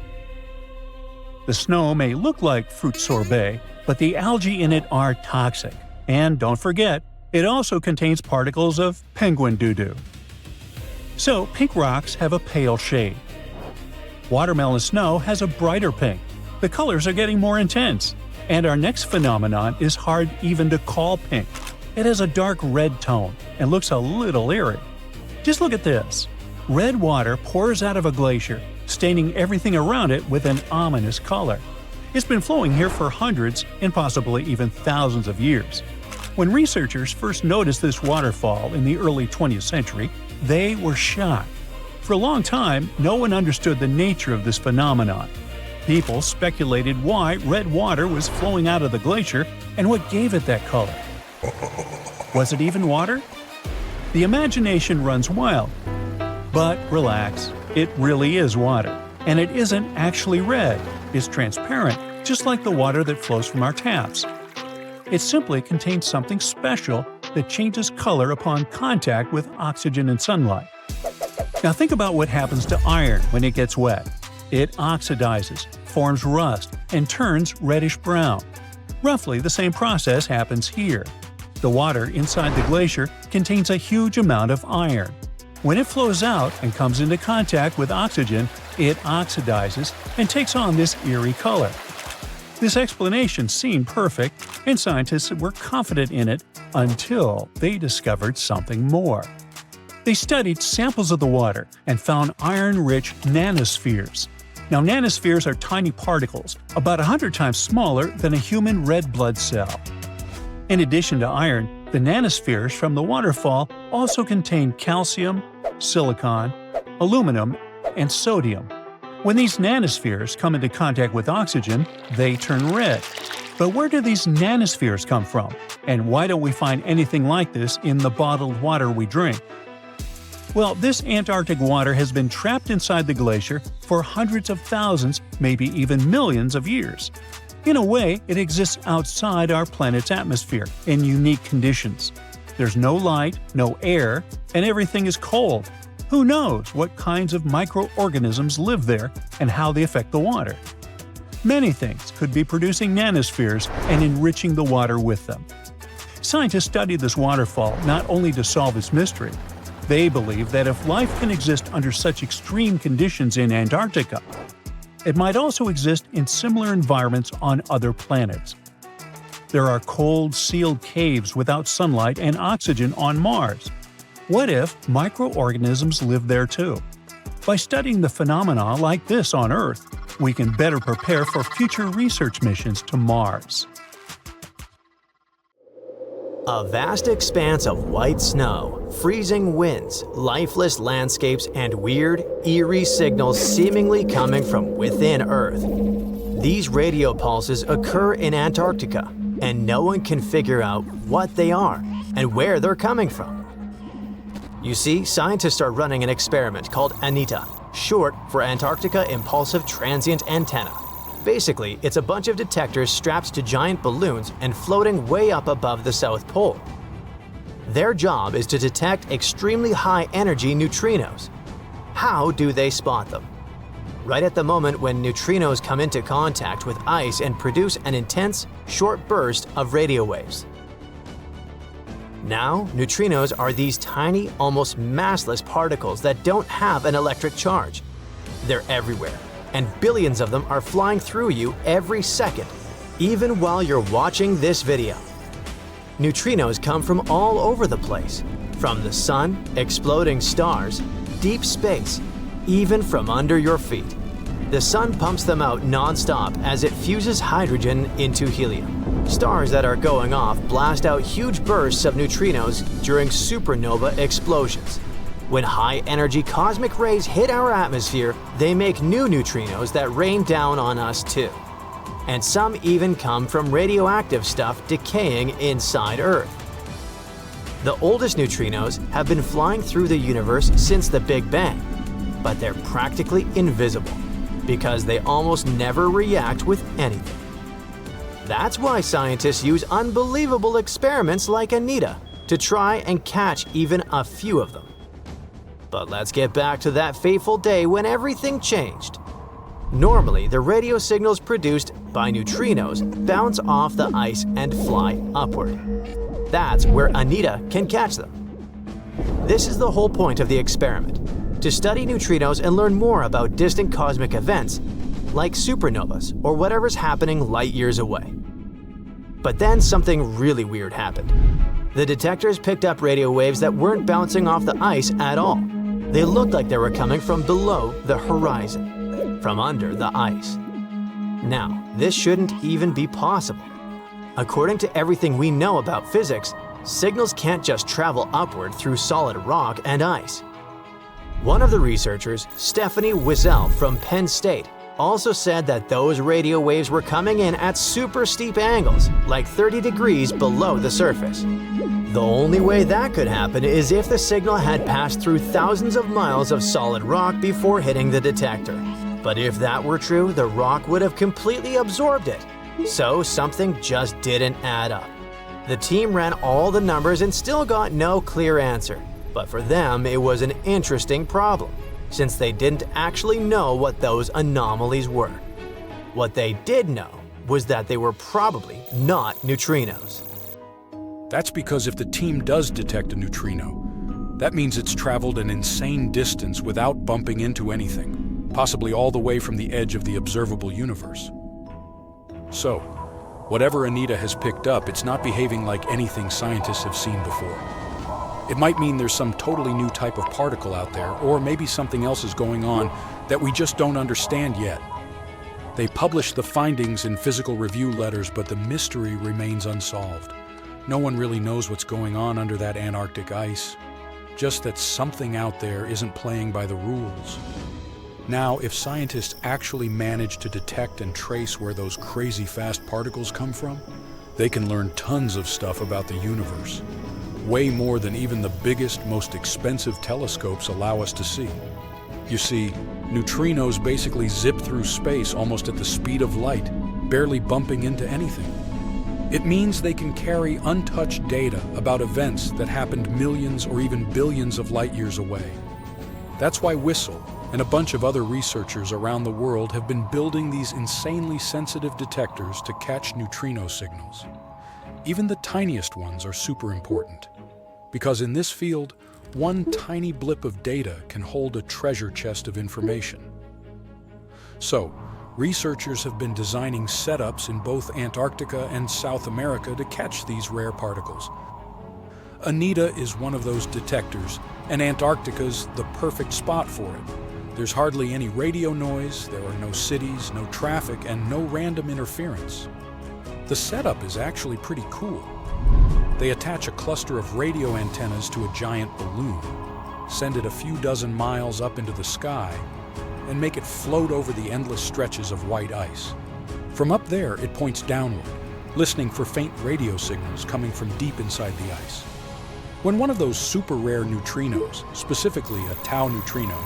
The snow may look like fruit sorbet, but the algae in it are toxic. And don't forget, it also contains particles of penguin doo-doo. So, pink rocks have a pale shade. Watermelon snow has a brighter pink. The colors are getting more intense. And our next phenomenon is hard even to call pink. It has a dark red tone and looks a little eerie. Just look at this. Red water pours out of a glacier, staining everything around it with an ominous color. It's been flowing here for hundreds and possibly even thousands of years. When researchers first noticed this waterfall in the early 20th century, they were shocked. For a long time, no one understood the nature of this phenomenon. People speculated why red water was flowing out of the glacier and what gave it that color. Was it even water? The imagination runs wild. But relax, it really is water. And it isn't actually red. It's transparent, just like the water that flows from our taps. It simply contains something special that changes color upon contact with oxygen and sunlight. Now think about what happens to iron when it gets wet. It oxidizes, forms rust, and turns reddish-brown. Roughly the same process happens here. The water inside the glacier contains a huge amount of iron. When it flows out and comes into contact with oxygen, it oxidizes and takes on this eerie color. This explanation seemed perfect, and scientists were confident in it until they discovered something more. They studied samples of the water and found iron-rich nanospheres. Now, nanospheres are tiny particles, about 100 times smaller than a human red blood cell. In addition to iron, the nanospheres from the waterfall also contain calcium, silicon, aluminum, and sodium. When these nanospheres come into contact with oxygen, they turn red. But where do these nanospheres come from? And why don't we find anything like this in the bottled water we drink? Well, this Antarctic water has been trapped inside the glacier for hundreds of thousands, maybe even millions of years. In a way, it exists outside our planet's atmosphere in unique conditions. There's no light, no air, and everything is cold. Who knows what kinds of microorganisms live there and how they affect the water? Many things could be producing nanospheres and enriching the water with them. Scientists studied this waterfall not only to solve its mystery. They believe that if life can exist under such extreme conditions in Antarctica, it might also exist in similar environments on other planets. There are cold, sealed caves without sunlight and oxygen on Mars. What if microorganisms live there too? By studying the phenomena like this on Earth, we can better prepare for future research missions to Mars. A vast expanse of white snow, freezing winds, lifeless landscapes, and weird, eerie signals seemingly coming from within Earth. These radio pulses occur in Antarctica, and no one can figure out what they are and where they're coming from. You see, scientists are running an experiment called ANITA, short for Antarctica Impulsive Transient Antenna. Basically, it's a bunch of detectors strapped to giant balloons and floating way up above the South Pole. Their job is to detect extremely high-energy neutrinos. How do they spot them? Right at the moment when neutrinos come into contact with ice and produce an intense, short burst of radio waves. Now, neutrinos are these tiny, almost massless particles that don't have an electric charge. They're everywhere, and billions of them are flying through you every second, even while you're watching this video. Neutrinos come from all over the place, from the sun, exploding stars, deep space, even from under your feet. The sun pumps them out non-stop as it fuses hydrogen into helium. Stars that are going off blast out huge bursts of neutrinos during supernova explosions. When high-energy cosmic rays hit our atmosphere, they make new neutrinos that rain down on us too. And some even come from radioactive stuff decaying inside Earth. The oldest neutrinos have been flying through the universe since the Big Bang, but they're practically invisible because they almost never react with anything. That's why scientists use unbelievable experiments like ANITA to try and catch even a few of them. But let's get back to that fateful day when everything changed. Normally, the radio signals produced by neutrinos bounce off the ice and fly upward. That's where ANITA can catch them. This is the whole point of the experiment, to study neutrinos and learn more about distant cosmic events, like supernovas or whatever's happening light years away. But then something really weird happened. The detectors picked up radio waves that weren't bouncing off the ice at all. They looked like they were coming from below the horizon, from under the ice. Now, this shouldn't even be possible. According to everything we know about physics, signals can't just travel upward through solid rock and ice. One of the researchers, Stephanie Wiesel from Penn State, also said that those radio waves were coming in at super steep angles, like 30 degrees below the surface. The only way that could happen is if the signal had passed through thousands of miles of solid rock before hitting the detector. But if that were true, the rock would have completely absorbed it. So something just didn't add up. The team ran all the numbers and still got no clear answer. But for them, it was an interesting problem, since they didn't actually know what those anomalies were. What they did know was that they were probably not neutrinos. That's because if the team does detect a neutrino, that means it's traveled an insane distance without bumping into anything, possibly all the way from the edge of the observable universe. So, whatever Anita has picked up, it's not behaving like anything scientists have seen before. It might mean there's some totally new type of particle out there, or maybe something else is going on that we just don't understand yet. They publish the findings in physical review letters, but the mystery remains unsolved. No one really knows what's going on under that Antarctic ice, just that something out there isn't playing by the rules. Now, if scientists actually manage to detect and trace where those crazy fast particles come from, they can learn tons of stuff about the universe. Way more than even the biggest, most expensive telescopes allow us to see. You see, neutrinos basically zip through space almost at the speed of light, barely bumping into anything. It means they can carry untouched data about events that happened millions or even billions of light years away. That's why Whistle and a bunch of other researchers around the world have been building these insanely sensitive detectors to catch neutrino signals. Even the tiniest ones are super important, because in this field, one tiny blip of data can hold a treasure chest of information. So, researchers have been designing setups in both Antarctica and South America to catch these rare particles. Anita is one of those detectors, and Antarctica's the perfect spot for it. There's hardly any radio noise, there are no cities, no traffic, and no random interference. The setup is actually pretty cool. They attach a cluster of radio antennas to a giant balloon, send it a few dozen miles up into the sky, and make it float over the endless stretches of white ice. From up there, it points downward, listening for faint radio signals coming from deep inside the ice. When one of those super rare neutrinos, specifically a tau neutrino,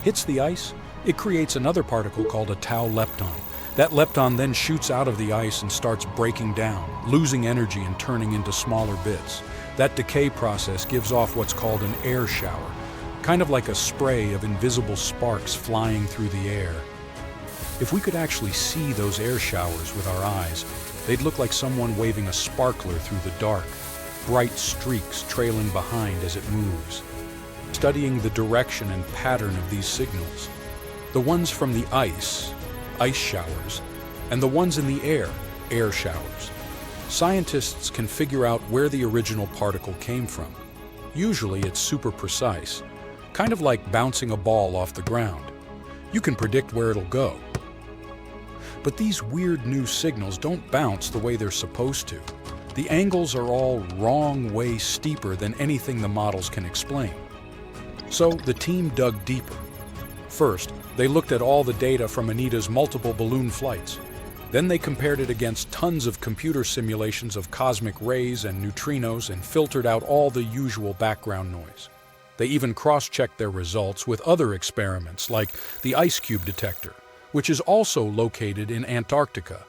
hits the ice, it creates another particle called a tau lepton. That lepton then shoots out of the ice and starts breaking down, losing energy and turning into smaller bits. That decay process gives off what's called an air shower, kind of like a spray of invisible sparks flying through the air. If we could actually see those air showers with our eyes, they'd look like someone waving a sparkler through the dark, bright streaks trailing behind as it moves. Studying the direction and pattern of these signals, the ones from the ice showers, and the ones in the air showers, scientists can figure out where the original particle came from. Usually it's super precise, kind of like bouncing a ball off the ground. You can predict where it'll go. But these weird new signals don't bounce the way they're supposed to. The angles are all wrong way steeper than anything the models can explain. So the team dug deeper. First, they looked at all the data from Anita's multiple balloon flights. Then they compared it against tons of computer simulations of cosmic rays and neutrinos and filtered out all the usual background noise. They even cross-checked their results with other experiments like the ice cube detector, which is also located in Antarctica,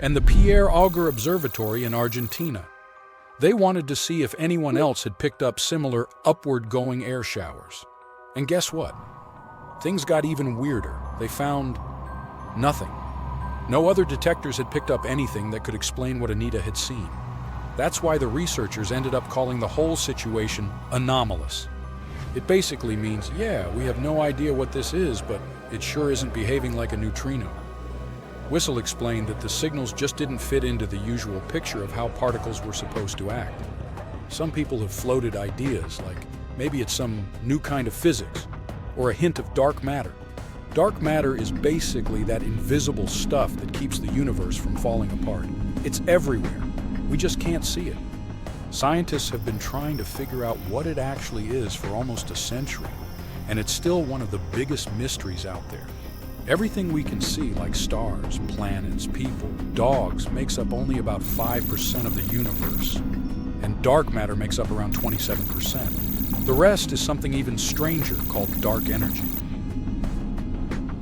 and the Pierre Auger Observatory in Argentina. They wanted to see if anyone else had picked up similar upward-going air showers. And guess what? Things got even weirder. They found nothing. No other detectors had picked up anything that could explain what Anita had seen. That's why the researchers ended up calling the whole situation anomalous. It basically means, yeah, we have no idea what this is, but it sure isn't behaving like a neutrino. Whistle explained that the signals just didn't fit into the usual picture of how particles were supposed to act. Some people have floated ideas, like maybe it's some new kind of physics, or a hint of dark matter. Dark matter is basically that invisible stuff that keeps the universe from falling apart. It's everywhere. We just can't see it. Scientists have been trying to figure out what it actually is for almost a century, and it's still one of the biggest mysteries out there. Everything we can see, like stars, planets, people, dogs, makes up only about 5% of the universe, and dark matter makes up around 27%. The rest is something even stranger called dark energy.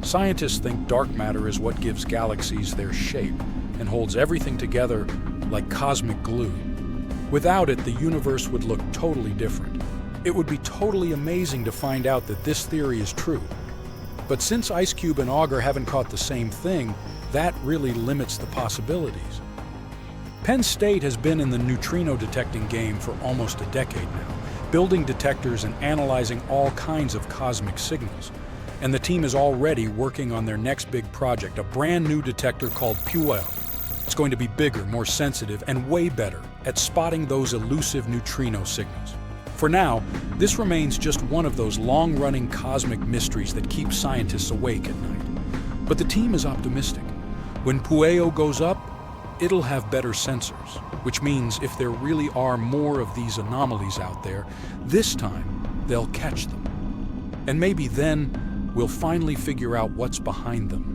Scientists think dark matter is what gives galaxies their shape and holds everything together like cosmic glue. Without it, the universe would look totally different. It would be totally amazing to find out that this theory is true. But since IceCube and Auger haven't caught the same thing, that really limits the possibilities. Penn State has been in the neutrino detecting game for almost a decade now, building detectors and analyzing all kinds of cosmic signals. And the team is already working on their next big project, a brand new detector called Puel. It's going to be bigger, more sensitive, and way better at spotting those elusive neutrino signals. For now, this remains just one of those long-running cosmic mysteries that keep scientists awake at night. But the team is optimistic. When Pueo goes up, it'll have better sensors, which means if there really are more of these anomalies out there, this time they'll catch them. And maybe then we'll finally figure out what's behind them.